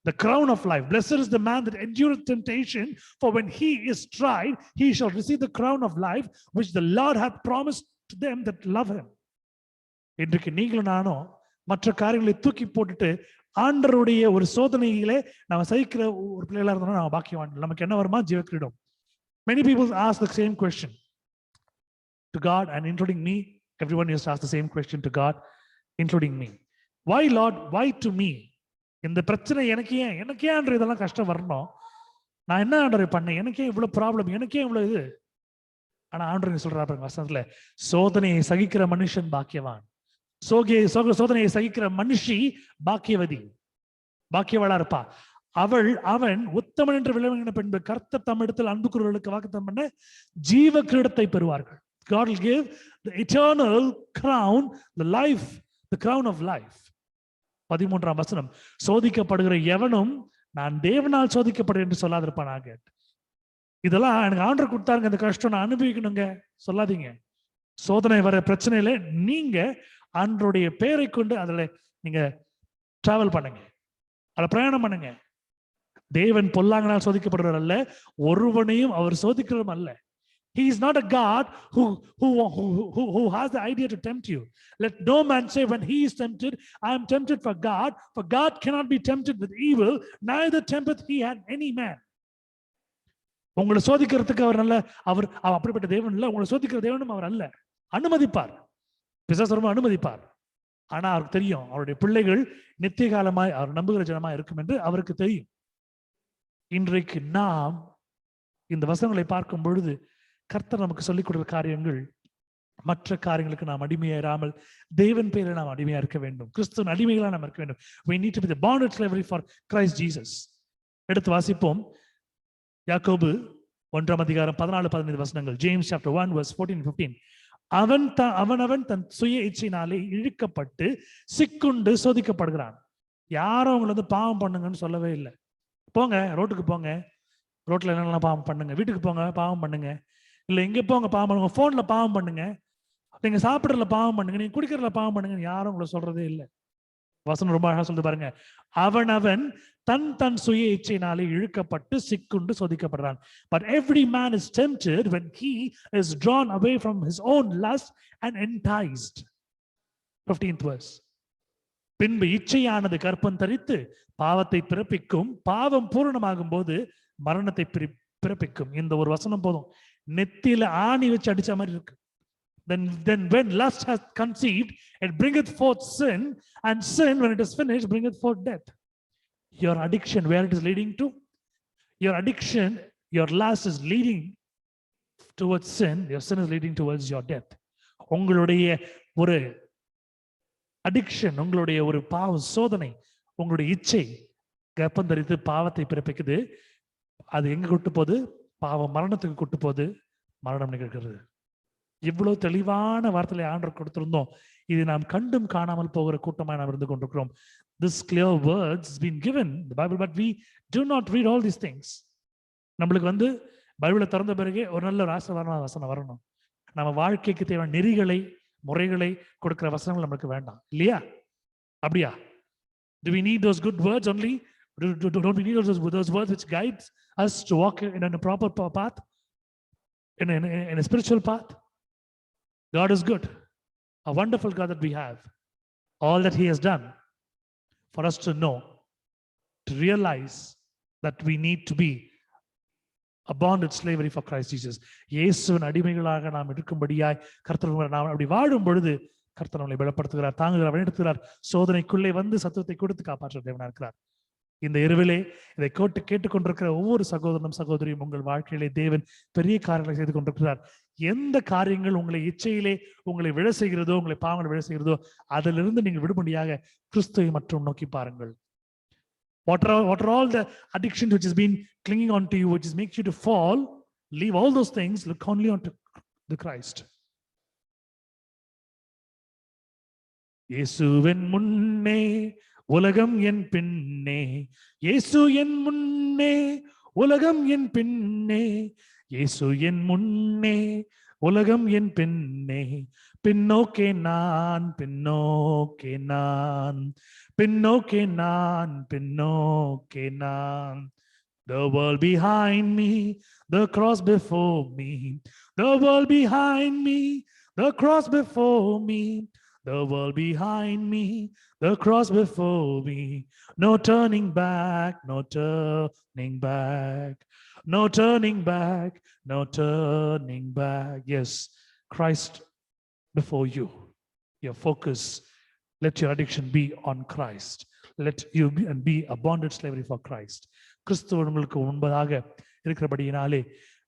the crown of life. Blessed is the man that endureth temptation, for when he is tried, he shall receive the crown of life, which the Lord hath promised to them that love him. இன்றைக்கு நீங்களும் நானும் மற்ற காரியங்களை தூக்கி போட்டுட்டு ஆண்டருடைய ஒரு சோதனையிலே நாம சகிக்கிற ஒரு பிள்ளைகளா இருந்தோம்னா நாம பாக்கியவான். நமக்கு என்ன வருமா? ஜீவக்கிரீடம். Many people ask the same question to God, and including me, everyone used to ask the same question to God, including me. Why Lord? Why to me? இந்த பிரச்சனை எனக்கு ஏன் இதெல்லாம் கஷ்டம் வரணும்? நான் என்ன ஆண்டரை பண்ணேன்? எனக்கே இவ்வளவு ப்ராப்ளம், எனக்கே இவ்வளவு இது. ஆனா ஆண்டவர் சொல்றாரு வசனத்துல, சோதனையை சகிக்கிற மனுஷன் பாக்கியவான், சோதனையை சகிக்கிற மனுஷி பாக்கியவதி, பாக்கியவளா இருப்பா. அவன் உத்தமன் என்று விளங்கின பின்பு கர்த்தர் தம்மிடத்தில் அன்பு கூறுவர்களுக்கு வாக்குத்தத்தம் பண்ண ஜீவ கிரீடத்தை பெறுவார்கள். God will give the eternal crown, the life, the crown of life. 13ஆம் வசனம், சோதிக்கப்படுகிற எவனும் நான் தேவனால் சோதிக்கப்படுகிறேன் என்று சொல்லாதிருப்பானாக. இதெல்லாம் எனக்கு ஆண்டவர் கொடுத்தாருங்க, இந்த கஷ்டம் நான் அனுபவிக்கணுங்க சொல்லாதீங்க. சோதனை வர பிரச்சனையில நீங்க ஆண்டருடைய பெயரை கொண்டு அதுல நீங்க டிராவல் பண்ணுங்க, அதுல பிரயாணம் பண்ணுங்க. தேவன் பொல்லாங்கனால் சோதிக்கப்படுறவர் அல்ல, ஒருவனையும் அவர் சோதிக்கிறதும் அல்ல. He is not a God who has the idea to tempt you. Let no man say when he is tempted, I am tempted for God cannot be tempted with evil, neither tempteth he had any man. உங்களை சோதிக்கிறதுக்கு அவர் அப்படிப்பட்ட தேவன் இல்ல. உங்களை சோதிக்கிற தேவனும் அவர் அல்ல. அனுமதிப்பார், பிசாசு அனுமதிப்பார். ஆனா அவருக்கு தெரியும் அவருடைய பிள்ளைகள் நித்திய காலமாய் அவர் நம்புகிற ஜனமாய் இருக்கும் என்று அவருக்கு தெரியும். இன்றைக்கு நாம் இந்த வசனங்களை பார்க்கும் பொழுது கர்த்தர் நமக்கு சொல்லிக் கொடுக்கிற காரியங்கள், மற்ற காரியங்களுக்கு நாம் அடிமையாராமல் தேவன் பெயரில் நாம் அடிமையா இருக்க வேண்டும். கிறிஸ்துவின் அடிமைகளா நாம் இருக்க வேண்டும். We need to be the bonded slavery for Christ Jesus. எடுத்து வாசிப்போம். யாக்கோபு 1ஆம் அதிகாரம் 14-15 வசனங்கள். James chapter 1 verse 14-15. அவன் தன் சுய இச்சையினாலே இழுக்கப்பட்டு சிக்குண்டு சோதிக்கப்படுகிறான். யாரும் அவங்களை பாவம் பண்ணுங்கன்னு சொல்லவே இல்லை. போங்க ரோட்டுக்கு போங்க, ரோட்ல என்னெல்லாம் பாவம் பண்ணுங்க, வீட்டுக்கு போங்க பாவம் பண்ணுங்க, இல்ல எங்க போங்க பாவம் பண்ணுங்க, போன்ல பாவம் பண்ணுங்க, நீங்க சாப்பிடறதுல பாவம் பண்ணுங்க, நீங்க குடிக்கிறதுல பாவம் பண்ணுங்க, யாரும் உங்களை சொல்றதே இல்லை. வசனம் ரொம்ப அழகா சொல்லுது பாருங்க. அவன் தன் சுய இச்சையினாலே இழுக்கப்பட்டு சிக்குண்டு சோதிக்கப்படுறான். But every man is tempted when he is drawn away from his own lust and enticed. 15th verse. பின்பு இச்சையானது கற்பம் தரித்து பாவத்தை பிறப்பிக்கும், பாவம் பூரணமாகும் போது மரணத்தை பிறப்பிக்கும். இந்த ஒரு வசனம் போதும், நெத்தியில ஆணி வச்சு அடிச்ச மாதிரி இருக்கு. Then when lust has conceived, it bringeth forth sin, and sin, when it is finished, bringeth forth death. Your addiction, where it is leading to? Your addiction, your lust is leading towards sin. Your sin is leading towards your death. உங்களுடைய ஒரு addiction, உங்களுடைய ஒரு பாவ சோதனை, உங்களுடைய இச்சை கர்ப்பம் தரித்து பாவத்தை பிறப்பிக்குது. அது எங்க கூட்டு போகுது? பாவ மரணத்துக்கு கூட்டு போகுது. மரணம் நிகழ்கிறது. இவ்வளவு தெளிவான வார்த்தையை ஆண்டவர் கொடுத்திருந்தோம். இது நாம் கண்டும் காணாமல் போகிற கூட்டமாய் நாம் இருந்து கொண்டிருக்கிறோம். This clear words has been given in the Bible, but we do not read all these things. நம்மளுக்கு பைபிளை திறந்த பிறகு ஒரு நல்ல ஒரு ஆசீர்வாதமான வசனம் வரணும். நம்ம வாழ்க்கைக்கு தேவையான நெறிகளை, முறைகளை கொடுக்கிற வசனங்கள் நம்மளுக்கு வேண்டாம் இல்லையா? அப்படியா? Do we need those good words only? Don't we need those words which guides us to walk in a proper path, in a spiritual path? God is good, a wonderful God that we have. All that He has done for us to know, to realize that we need to be a bonded slavery for Christ Jesus. இயேசுவின் அடிமைகளாக நாம் இருக்கும்படியாய் கர்த்தர் நாம் அப்படி வாழும் பொழுது கர்த்தர் நம்மை பலப்படுத்துகிறார், தாங்குகிறார், வழிநடத்துகிறார். சோதனைக்குள்ளே வந்து சத்துவத்தை கொடுத்து காப்பாற்ற தேவனா இருக்கிறார். இந்த இரவிலே இதை கேட்டுக்கொண்டிருக்கிற ஒவ்வொரு சகோதரனும் சகோதரியும் உங்கள் வாழ்க்கையிலே தேவன் பெரிய காரியங்களை செய்து கொண்டிருக்கிறார். எந்த காரியங்கள் உங்களை இச்சையிலே உங்களை விழ செய்கிறதோ, உங்களை பாவங்களை விழ செய்கிறதோ, அதிலிருந்து நீங்கள் விடுபடியாக கிறிஸ்துவை மற்றும் நோக்கி பாருங்கள். What are all the addictions which has been clinging on to you, which is makes you to fall? Leave all those things, look only on to the Christ. இயேசுவின் முன்னே உலகம் என் பின்னே, இயேசு என் முன்னே உலகம் என் பின்னே, இயேசு என் முன்னே உலகம் என் பின்னே, பின்னோக்கே நான் பின்னோக்கே நான், பின்னோக்கே நான் பின்னோக்கே நான். The world behind me, the cross before me, the world behind me, the cross before me, the world behind me, the cross before me. No turning back, no turning back, no turning back, no turning back. Yes, Christ before you. Your focus, let your addiction be on Christ. Let you be a bonded slavery for Christ. கிறிஸ்துவ உங்களுக்கு முன்பதாக இருக்கிறபடியினாலே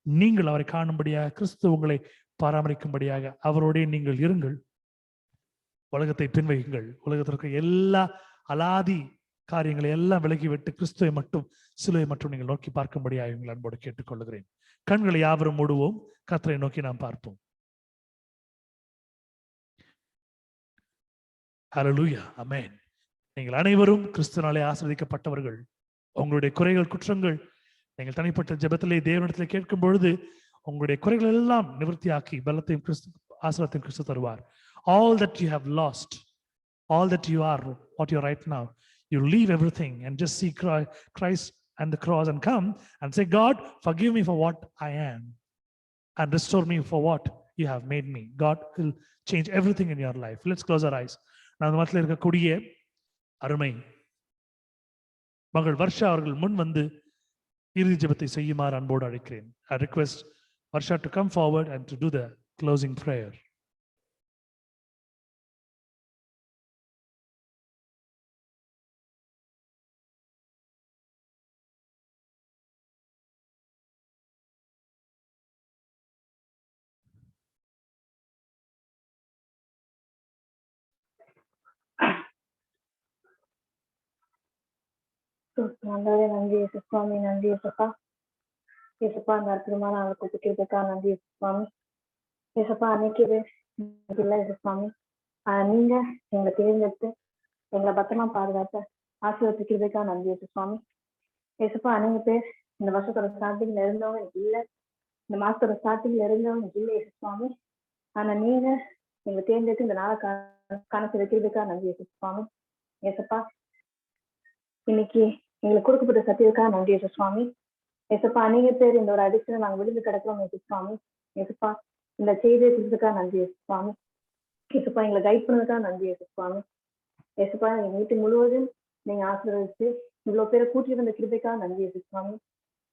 நீங்கள் அவரை காணும்படியாக, கிறிஸ்துவ உங்களை பராமரிக்கும்படியாக அவரோடே நீங்கள் இருங்கள். உலகத்தை பின்வையுங்கள். உலகத்திற்கு எல்லா அலாதி காரியங்களை எல்லாம் விலகிவிட்டு கிறிஸ்துவை மட்டும், சிலுவை மட்டும் நீங்கள் நோக்கி பார்க்கும்படியாக உங்கள் அன்போடு கேட்டுக்கொள்கிறேன். கண்களை யாவரும் மூடுவோம், கர்த்தரை நோக்கி நாம் பார்ப்போம். ஹல்லேலூயா, ஆமென். நீங்கள் அனைவரும் கிறிஸ்துவினாலே ஆசீர்வதிக்கப்பட்டவர்கள். உங்களுடைய குறைகள், குற்றங்கள் நீங்கள் தனிப்பட்ட ஜெபத்திலே தேவனிடத்திலே கேட்கும் பொழுது உங்களுடைய குறைகள் எல்லாம் நிவர்த்தியாக்கி பலத்தையும் ஆசீர்வாதத்தையும் கிறிஸ்து தருவார். All that you have lost, all that you are, what you are right now, you leave everything and just see Christ and the cross and come and say, God, forgive me for what I am and restore me for what you have made me. God will change everything in your life. Let's close our eyes. நான் மத்தியில் இருக்கக்கூடிய அருமை மகள் வர்ஷா அவர்கள் முன் வந்து இறுதி ஜெபத்தை செய்யுமாறு அன்போடு அழைக்கிறேன். I request Varsha to come forward and to do the closing prayer. நல்லவே நன்றி சுவாமி, நன்றி ஏசப்பா. ஏசப்பா அந்த அற்புதமான அவருக்கு கொடுக்கிறதுக்கா நன்றி சுவாமி. ஏசப்பா அன்னைக்கு இல்லை சுவாமி, நீங்க எங்களை தேர்ந்தெடுத்து எங்களை பத்திரமா பாதுகாத்த ஆசீர்வதிக்கிறதுக்கா நன்றி சுவாமி. ஏசப்பா அநேக பேர் இந்த வருஷத்தோட ஸ்டார்டிங்ல இருந்தவங்க எனக்கு இல்லை, இந்த மாசத்தோட ஸ்டார்டிங்ல இருந்தவங்க எனக்கு இல்லை சுவாமி. ஆனா நீங்க எங்களை தேர்ந்தெடுத்து இந்த நாளை கணக்கு வைக்கிறதுக்கா நன்றி சுவாமி. ஏசப்பா இன்னைக்கு எங்களுக்கு கொடுக்கப்பட்ட சத்தியத்துக்காக நன்றி இயேசு சுவாமி. ஏசப்பா அநேக பேர் இந்த ஒரு அடிக்ஷன் நாங்க விழுந்து கிடக்கிறோம் இயேசு சுவாமி. ஏசப்பா இந்த செய்தியை கொடுத்ததுக்காக நன்றி இயேசு சுவாமி. ஏசப்பா எங்களை கைட் பண்ணதுக்காக நன்றி இயேசு சுவாமி. ஏசப்பா எங்க வீட்டு முழுவதும் நீங்க ஆசீர்வதிச்சு இவ்வளவு பேரை கூட்டிட்டு வந்த கிருபைக்காக நன்றி இயேசு சுவாமி.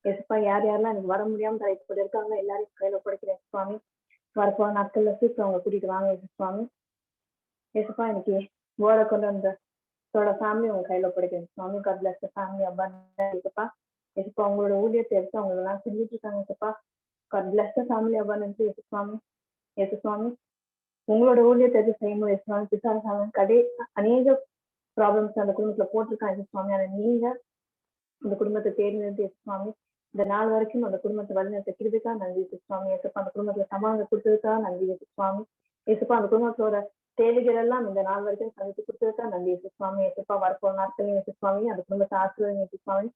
ஏசப்பா யார் யாரெல்லாம் எனக்கு வர முடியாம தலைப்பு இருக்காங்க எல்லாரையும் கையில படைக்கிறேன் சுவாமி. வரப்போற நாட்கள்ல சீக்கிரம் அவங்க கூட்டிட்டு வாங்க இயேசு சுவாமி. ஏசப்பா இன்னைக்கு வேர்டை கொண்டு வந்த ஃபேமிலி உங்க கையில படைக்கிறேன் சுவாமி. God bless the family abundantly ஏசப்பா. ஏசப்பா அவங்களோட ஊழியத்தை எடுத்து அவங்க எல்லாம் செஞ்சுட்டு இருக்காங்க ஏசப்பா. God bless the family abundantly ஏசு சுவாமி. ஏசு சுவாமி உங்களோட ஊழியத்தை எடுத்து செய்யும்போது ஏசு சுவாமி பிசாசாமன் அநேக ப்ராப்ளம்ஸ் அந்த குடும்பத்துல போட்டிருக்காங்க ஏசு சுவாமி. அதை நீங்க அந்த குடும்பத்தை தேர்ந்தெடுத்து ஏசு சுவாமி இந்த நாள் வரைக்கும் அந்த குடும்பத்தை வழிநடத்த கிருபைக்காக நன்றி ஏசு சுவாமி. ஏசப்பா அந்த குடும்பத்துல சமாதானம் கொடுத்ததுக்காக நன்றி ஏசு சுவாமி. ஏசப்பா அந்த குடும்பத்தோட தேவைகள் எல்லாம் இந்த நாள் வரைக்கும் சந்தித்து கொடுத்ததுக்காக நன்றி ஏசு சுவாமி. ஏசப்பா வரப்போற நாட்களையும் ஏசு சுவாமி அந்த குடும்பத்தை ஆசீர்வாதம் ஏசு சுவாமி.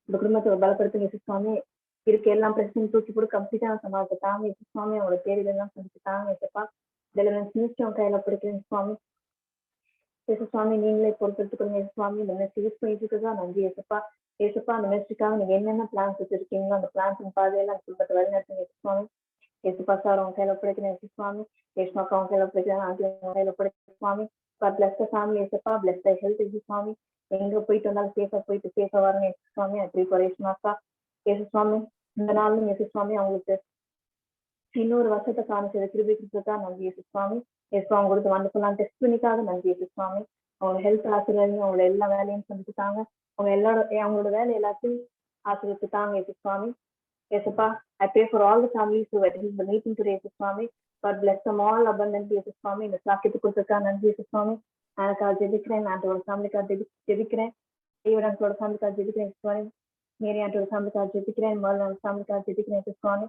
இந்த குடும்பத்தை பலப்படுத்துங்க ஏசு சுவாமி. இருக்க எல்லாம் பிரச்சனையும் தூக்கி போட்டு கம்ப்ளீட்டா சமாளித்து தாங்க ஏசு சுவாமி. அவங்களோட தேவைகள் எல்லாம் சந்தித்து தாங்க ஏசப்பா. டெலிவரன்ஸ் நிச்சயம் கையில பிடிக்கிறேன் சுவாமி. ஏசு சுவாமி நீங்களே பொறுப்பெடுத்துக்கொள்ளுங்க ஏசு சுவாமி. இந்த மெசேஜ் யூஸ் பண்ணிட்டு இருக்கதா நன்றி ஏசப்பா. ஏசப்பா அந்த மெசேஜுக்காக நீங்க என்னென்ன பிளான்ஸ் வச்சிருக்கீங்களோ அந்த பிளான்ஸ் பாதையெல்லாம் குடும்பத்தை வழிநடத்துங்க ஏசு சுவாமி. ஏசப்பா சார் அவங்க கையில பிடிக்கிறேன் ஏசு சுவாமி. ஏசுமாக்கா அவங்க கையில பிடிக்கிறேன் ஆண்டி அவங்க கையில பிடிக்கிறேன் சுவாமி. bless the family ஏசப்பா. bless the health ஏசு சுவாமி. எங்க போயிட்டு வந்தாலும் சேஃபா போயிட்டு சேஃபா வரணும் ஏசு சுவாமி. அப்படி for ஏசுமாக்கா ஏசு சுவாமி இந்த நாளும் ஏசு சுவாமி அவங்களுக்கு இன்னொரு வருஷத்தை காமிச்சது கிருபை கொடுத்ததா நன்றி ஏசு சுவாமி. ஏசு அவங்க கொடுத்து வண்டர்ஃபுல்லான டெஸ்ட் பண்ணிக்காக நன்றி ஏசு சுவாமி. அவங்க ஹெல்த் ஆசீர்வாதம் அவங்களோட எல்லா வேலையும் செஞ்சுட்டாங்க. அவங்க அவங்களோட வேலை எல்லாத்தையும் ஆசீர்வதிச்சுட்டாங்க ஏசு சுவாமி. ஏசப்பா I pray for all the families who attended the meeting today Yesu Swami. God bless them all abundantly ஏசு சுவாமி. இந்த சாக்கியத்தை கொடுத்ததுக்காக நன்றி ஏசு சுவாமி. எனக்காக ஜெபிக்கிறேன். ஆண்டோட ஃபேமிலிக்காக ஜெபிக்கிறேன். தேவடான்ஸோட ஃபேமிலிக்காக ஜெபிக்கிறேன் ஏசு சுவாமி. மேரி ஆண்டோட ஃபேமிலிக்காக ஜெபிக்கிறேன். மர்லனோட ஃபேமிலிக்காக ஜெபிக்கிறேன் ஏசு சுவாமி.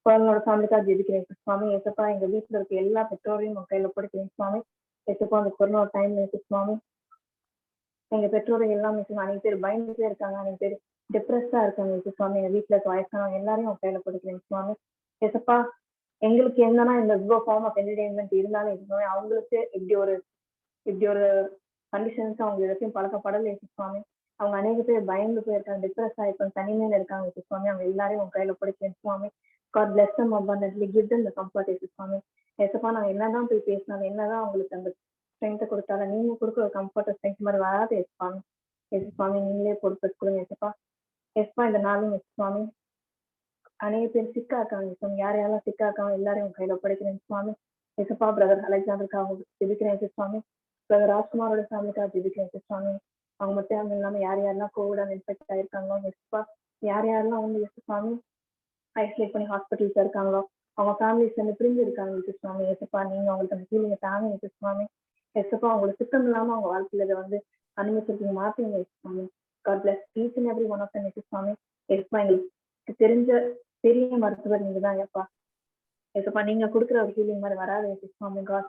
குழந்தையோட ஃபேமிலிக்காக ஜெபிக்கிறேன் ஏசு சுவாமி. ஏசப்பா எங்க வீட்டுல இருக்க எல்லா பெற்றோரையும் உங்க கையில கொடுக்கிறேன் சுவாமி. ஏசப்பா அந்த கொரோனா டைம்ல ஏசு சுவாமி எங்க பெற்றோர்கள் எல்லாம் அனைத்து பேர் பயந்துட்டே இருக்காங்க. அனைத்து பேர் டிப்ரெஸ்டா இருக்காங்க ஏசு சுவாமி. எங்க வீட்டுல இருக்க வயசானவங்க எல்லாரையும் உங்க கையில கொடுக்கிறேன் சுவாமி. ஏசப்பா எங்களுக்கு என்னன்னா இந்த இவ்வளோ ஃபார்ம் ஆஃப் என்டர்டெயின்மெண்ட் இருந்தாலும் ஏசு அவங்களுக்கு இப்படி ஒரு கண்டிஷன்ஸ் அவங்க எல்லாத்தையும் பழக்கப்படலை ஏசு சுவாமி. அவங்க அநேக பேர் பயந்து போயிருக்காங்க, டிப்ரெஸ் ஆயிருக்காங்க, தனிமையில இருக்காங்க ஏசு சுவாமி. அவங்க எல்லாரையும் உங்க கையில கொடுக்கிறேன் சுவாமி. God bless them abundantly. Give them the comfort ஏசு சுவாமி. ஏசப்பா நாங்க என்னதான் போய் பேசினாலும் என்னதான் அவங்களுக்கு அந்த ஸ்ட்ரென்த்தை கொடுத்தாலும் நீங்க கொடுக்குற ஒரு கம்ஃபர்ட் ஸ்ட்ரென்த் மாதிரி வராது ஏசு சுவாமி. ஏசு சுவாமி நீங்களே பொறுப்பெடுத்துக்கொள்ளுங்க ஏசப்பா. ஏசப்பா இந்த நாளும் ஏசு சுவாமி அநேக பேர் சிக்கா இருக்காங்க ஏசு. யார் யாரெல்லாம் சிக்கா இருக்காங்க எல்லாரையும் உங்க கையில ஒப்படைக்கிறேன் சுவாமி. ஏசப்பா பிரதர் அலெக்சாண்டருக்காக ஜெபிக்கிறேன் ஏசு சுவாமி. பிரதர் ராஜ்குமாரோட ஃபேமிலிக்காக ஜெபிக்கிறேன் ஏசு சுவாமி. அவங்க மட்டும் இல்லாம யார் யாரெல்லாம் கோவிட் இன்ஃபெக்ட் ஆயிருக்காங்களோ ஏசப்பா, யார் யாரெல்லாம் வந்து ஏசு சுவாமி ஐசோலேட் பண்ணி ஹாஸ்பிட்டல்ஸ் இருக்காங்களோ அவங்க ஃபேமிலிஸ் வந்து பிரிஞ்சு இருக்காங்க ஏசு சுவாமி. ஏசப்பா நீங்க அவங்களுக்கு அந்த ஃபீலிங்கை தாங்க ஏசு சுவாமி. ஏசப்பா அவங்களோட சுத்தம் இல்லாம அவங்க வாழ்க்கையில இதை வந்து அனுமதிச்சிருக்கீங்க மாத்தீங்க ஏசு சுவாமி. God bless each and every one of them ஏசு சுவாமி. ஏசப்பா எங்களுக்கு தெரிஞ்ச பெரிய மருத்துவர் நீங்க தான் ஏப்பா. ஏசப்பா நீங்க கொடுக்குற ஒரு ஹீலிங் மாதிரி வராது ஏசு சுவாமி. God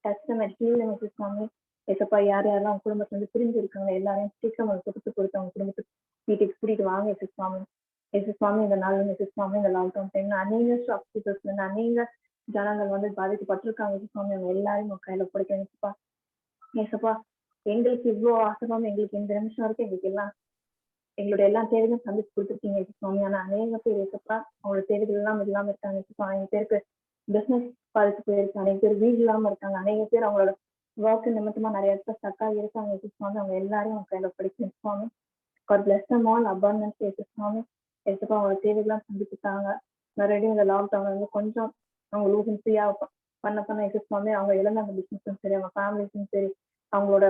touch them and heal them ஏசு சுவாமி. ஏசப்பா யார் யாரெல்லாம் அவங்க குடும்பத்துல வந்து பிரிஞ்சு இருக்காங்க எல்லாரையும் சீக்கிரம் ஒரு சுத்தத்தை கொடுத்து அவங்க குடும்பத்துக்கு வீட்டுக்கு கூட்டிட்டு வாங்க ஏசு சுவாமி. ஏசு சுவாமி இந்த நாள் ஏசு சுவாமி இந்த லாக்டவுன் டைம்ல அநேக ஹாஸ்பிட்டல்ஸ்ல இருந்து அநேக ஜனங்கள் வந்து பாதிக்கப்பட்டிருக்காங்க ஏசு சுவாமி. அவங்க எல்லாரையும் உங்க கையில பிடிக்க ஏசப்பா. ஏசப்பா எங்களுக்கு இவ்வளோ ஆசைப்பாம எங்களுக்கு இந்த நிமிஷம் வரைக்கும் எங்களுக்கு எல்லாம் எங்களோட எல்லா தேவைகளும் சந்திச்சு கொடுத்துருக்கீங்க ஏசு சுவாமி. ஆனா அநேக பேர் ஏசப்பா அவங்களோட தேவைகள் எல்லாம் இல்லாம இருக்காங்க ஏசப்பா. அநேக பேருக்கு பிசினஸ் பாதிச்சு போயிருக்கு, அநேக பேர் வீடு இல்லாம இருக்காங்க, அநேக பேர் அவங்களோட ஒர்க் நிமித்தமா நிறைய இடத்துல ஸ்டக்கா இருக்காங்க ஏசு சுவாமி. அவங்க எல்லாரையும் அவங்க கையில பிடிக்கும் சுவாமி. God bless them all abundantly ஏசு சுவாமி. ஏசப்பா அவங்களோட தேவைகள்லாம் சந்திச்சுட்டாங்க. மறுபடியும் இந்த லாக்டவுன் வந்து கொஞ்சம் அவங்க லூசிங் ஃப்ரீயா பண்ண ஏசு சுவாமி. அவங்க இழந்த அந்த பிசினஸும் சரி அவங்க ஃபேமிலிஸும் சரி அவங்களோட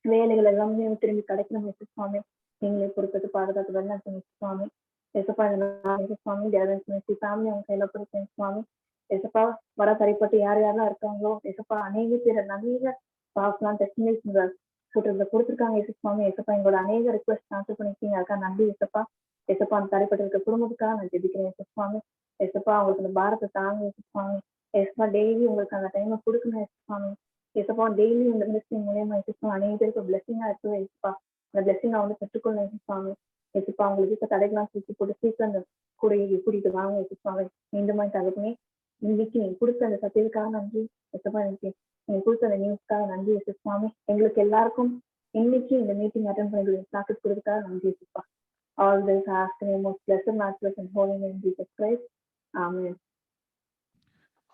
வேலைகள் எல்லாமே திரும்பி கிடைக்கணும் ஏசு சுவாமி. நீங்களே பொறுப்பது பாதுகாத்து வெள்ளம் சுவாமி. ஏசப்பா இந்த சுவாமி ஃபேமிலி அவங்க கையில கொடுத்தேன் சுவாமி. ஏசப்பா வர சரிப்பட்டு யார் யாரெல்லாம் இருக்காங்களோ ஏசப்பா அநேக பேர் அநேக பாக்கலாம் டெஸ்டினேஷன் கூட்டத்துல கொடுத்துருக்காங்க ஏசு சுவாமி. ஏசப்பா எங்களோட அநேக ரிக்வெஸ்ட் ஆன்சர் பண்ணிருக்கீங்க, அதுக்காக நன்றி ஏசப்பா. ஏசப்பா அந்த தடைப்பட்டு இருக்க குடும்பத்துக்காக நான் ஜெபிக்கிறேன் ஏசு சுவாமி. ஏசப்பா அவங்களுக்கு அந்த பாரத்தை தாங்க ஏசு சுவாமி. ஏசப்பா டெய்லி உங்களுக்கு அந்த டைமை கொடுக்கணும் ஏசு சுவாமி. ஏசப்பா டெய்லி இந்த மினிஸ்ட்ரி மூலியமா ஏசப்பா அநேக பேருக்கு பிளெஸிங்கா இருக்கு ஏசப்பா. அந்த பிளெஸிங்கை வந்து பெற்றுக்கொள்ள ஏசு சுவாமி. ஏசப்பா அவங்களுக்கு இருக்க தடைகள்லாம் தூக்கி போட்டு சீக்கிரம் அந்த கூட்டிட்டு வாங்க ஏசு சுவாமி. மீண்டுமா தகப்பனே இன்னைக்கு நீங்க கொடுத்த அந்த சத்தியத்துக்காக நன்றி ஏசப்பா. எனக்கு நீங்க கொடுத்த அந்த நியூஸ்க்காக நன்றி ஏசு சுவாமி. எங்களுக்கு எல்லாருக்கும் இன்னைக்கு இந்த மீட்டிங் அட்டன் பண்ணி ப்ராக்டிஸ் கொடுத்தா நன்றி சிப்பா. All this I ask in the most blessed, matchless and holy name Jesus Christ. Amen.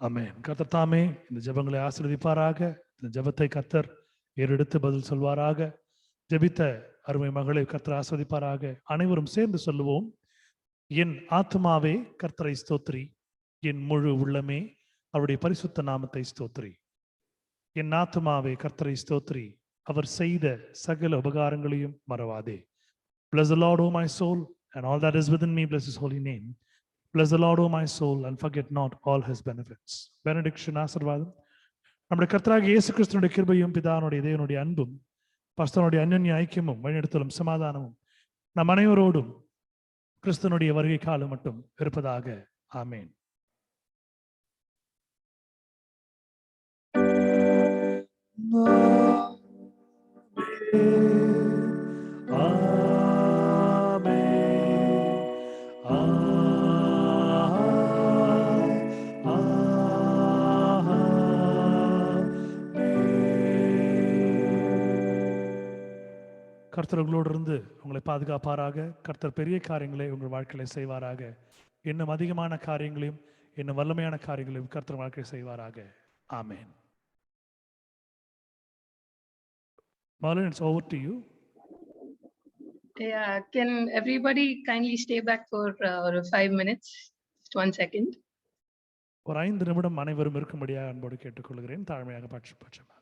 ஆமென். கர்த்தர் தாமே இந்த ஜெபங்களை ஆசீர்வதிப்பாராக. இந்த ஜெபத்தை கர்த்தர் ஏறெடுத்து பதில் சொல்வாராக. ஜெபித்த அருமை மகளை கர்த்தர் ஆசீர்வதிப்பாராக. அனைவரும் சேர்ந்து சொல்லுவோம். என் ஆத்துமாவே கர்த்தரை ஸ்தோத்திரி, என் முழு உள்ளமே அவருடைய பரிசுத்த நாமத்தை ஸ்தோத்திரி. என் ஆத்துமாவே கர்த்தரை ஸ்தோத்திரி, அவர் செய்த சகல உபகாரங்களையும் மறவாதே. Bless the Lord, O my soul, and all that is within me, bless his holy name. Bless the Lord, O my soul, and forget not all his benefits. Benediction, ஆசீர்வாதம். நம்முடைய கர்த்தராகிய இயேசு கிறிஸ்துவினுடைய கிருபையும் பிதாவினுடைய தேவனுடைய அன்பும் பரிசுத்தனுடைய அன்யோன்ய ஐக்கியமும் வழிநடத்தலும் சமாதானமும் நம் அனைவரோடும் கிறிஸ்துவனுடைய வருகை காலம் மட்டும் இருப்பதாக. ஆமென். கர்த்தர் உங்களோடு இருந்து உங்களை பாதுகாப்பாராக. கர்த்தர் பெரிய காரியங்களை உங்கள் வாழ்க்கையில செய்வாராக. இன்னும் அதிகமான காரியங்களையும் இன்னும் வல்லமையான காரியங்களையும் கர்த்தர் வாழ்க்கையை செய்வாராக. ஆமென். Marlon, it's over to you. Yeah, can everybody kindly stay back for 5 minutes? Just 1 second. ஒரு 5 நிமிடம் அனைவரும் இருக்கும்படியாக அன்போடு கேட்டுக்கொள்கிறேன். தாழ்மையாக பட்சமாக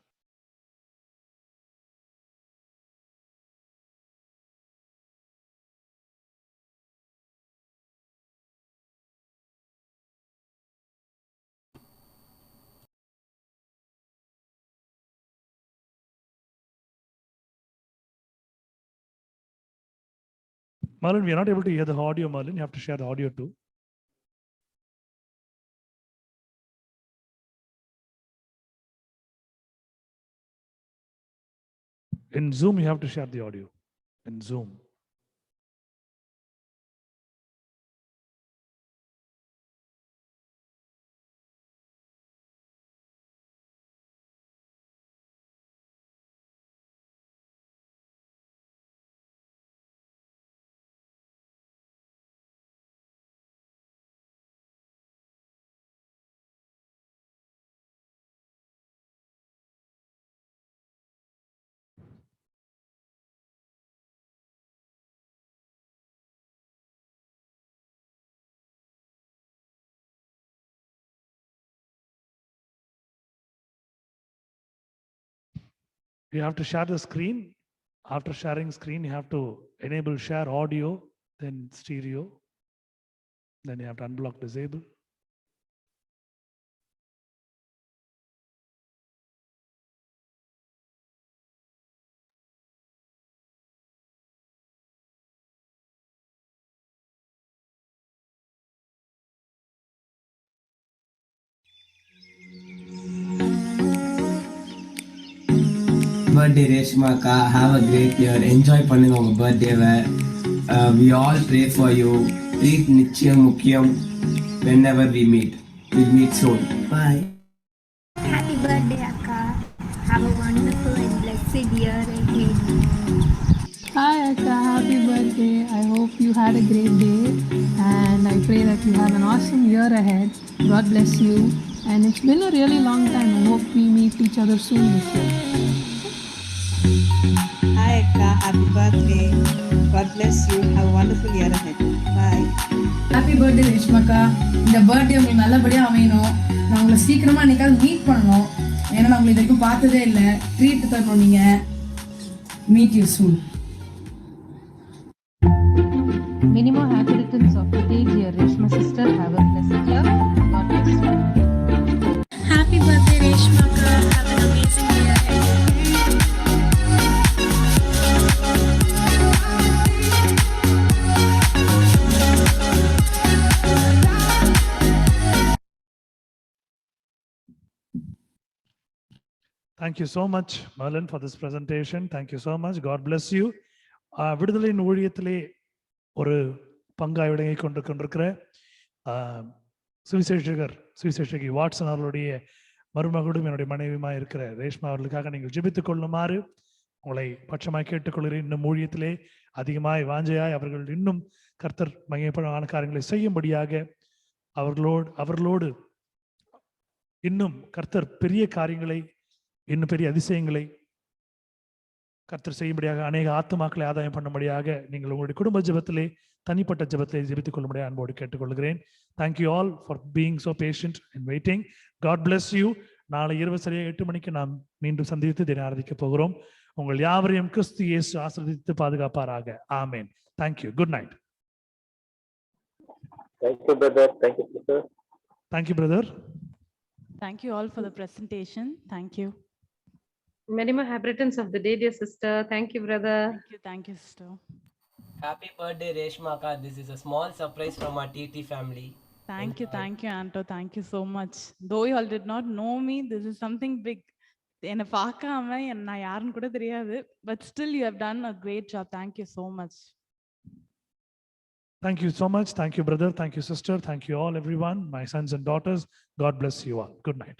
Marlon, we are not able to hear the audio, Marlon. You have to share the audio too. In Zoom, you have to share the audio. In Zoom. You have to share the screen. After sharing screen, you have to enable share audio, then stereo. Then you have to unblock, disable. Birthday Reshmaka, have a great year. Enjoy பண்ணுங்க உங்க பர்த்டேவை. We all pray for you. Eat நிச்சயம் முக்கியம். Whenever we meet, we'll meet soon. Bye. Happy birthday, Akka. Have a wonderful and blessed year ahead. Hi Akka, happy birthday. I hope you had a great day and I pray that you have an awesome year ahead. God bless you. And it's been a really long time. I hope we meet each other soon this year. Hi Akka, happy birthday. God bless you. Have a wonderful year ahead. Bye. Happy birthday Reshmaka. இந்த birthday உங்களுக்கு நல்லபடியாக அமையணும். நான் உங்களை சீக்கிரமாக என்னைக்காவது meet பண்ணணும். ஏன்னா நான் உங்களை இது வரைக்கும் பார்த்ததே இல்லை. ட்ரீட் தரணும் நீங்கள். Meet you soon. Many more happy returns of the day, dear Reshma sister. Have a blessed year. God bless you. Happy birthday, Reshmaka. Have an amazing year ahead. Thank you so much, Marlon, for this presentation. Thank you so much. God bless you. விடுதலையின் ஊழியத்திலே ஒரு பங்காய் விளங்கி கொண்டிருக்கிற சுவிசேஷகி Watson அவர்களுடைய மருமகளும் என்னுடைய மனைவியுமாய் இருக்கிற ரேஷ்மா அவர்களுக்காக நீங்கள் ஜெபித்துக் கொள்ளுமாறு உங்களை பட்சமாய் கேட்டுக்கொள்கிறேன். இன்னும் ஊழியத்திலே அதிகமாய் வாஞ்சையாய் அவர்கள் இன்னும் கர்த்தர் மகிமைப்படான காரியங்களை செய்யும்படியாக அவர்களோடு இன்னும் கர்த்தர் பெரிய காரியங்களை, இன்னும் பெரிய அதிசயங்களை கர்த்தர் செய்யும்படியாக, அநேக ஆத்துமாக்களை ஆதாயம் பண்ணும்படியாக நீங்கள் உங்களுடைய குடும்ப ஜெபத்திலே, தனிப்பட்ட ஜெபத்திலே ஜெபித்துக் கொள்ளும்படியாக அன்போடு கேட்டுக்கொள்கிறேன். Thank you all for being so patient and waiting. God bless you. நாளை இரவு சரியாக 8 மணிக்கு நாம் மீண்டும் சந்தித்து தினம் ஆராதிக்க போகிறோம். உங்கள் யாவரையும் கிறிஸ்து இயேசு ஆசீர்வதித்து பாதுகாப்பாராக. ஆமென். Thank you. Good night. Thank you, brother. Thank you, sister. Thank you, brother. Thank you all for the presentation. Thank you. Many more happy returns of the day, dear sister. Thank you, brother. Thank you, sister. Happy birthday, Reshmaka. This is a small surprise from our TT family. Thank you, Anto. Thank you so much. Though you all did not know me, this is something big. என்னை பார்க்காம நான் யாருன்னு கூட தெரியாது. But still you have done a great job. Thank you so much. Thank you so much. Thank you, brother. Thank you, sister. Thank you all, everyone, my sons and daughters. God bless you all. Good night.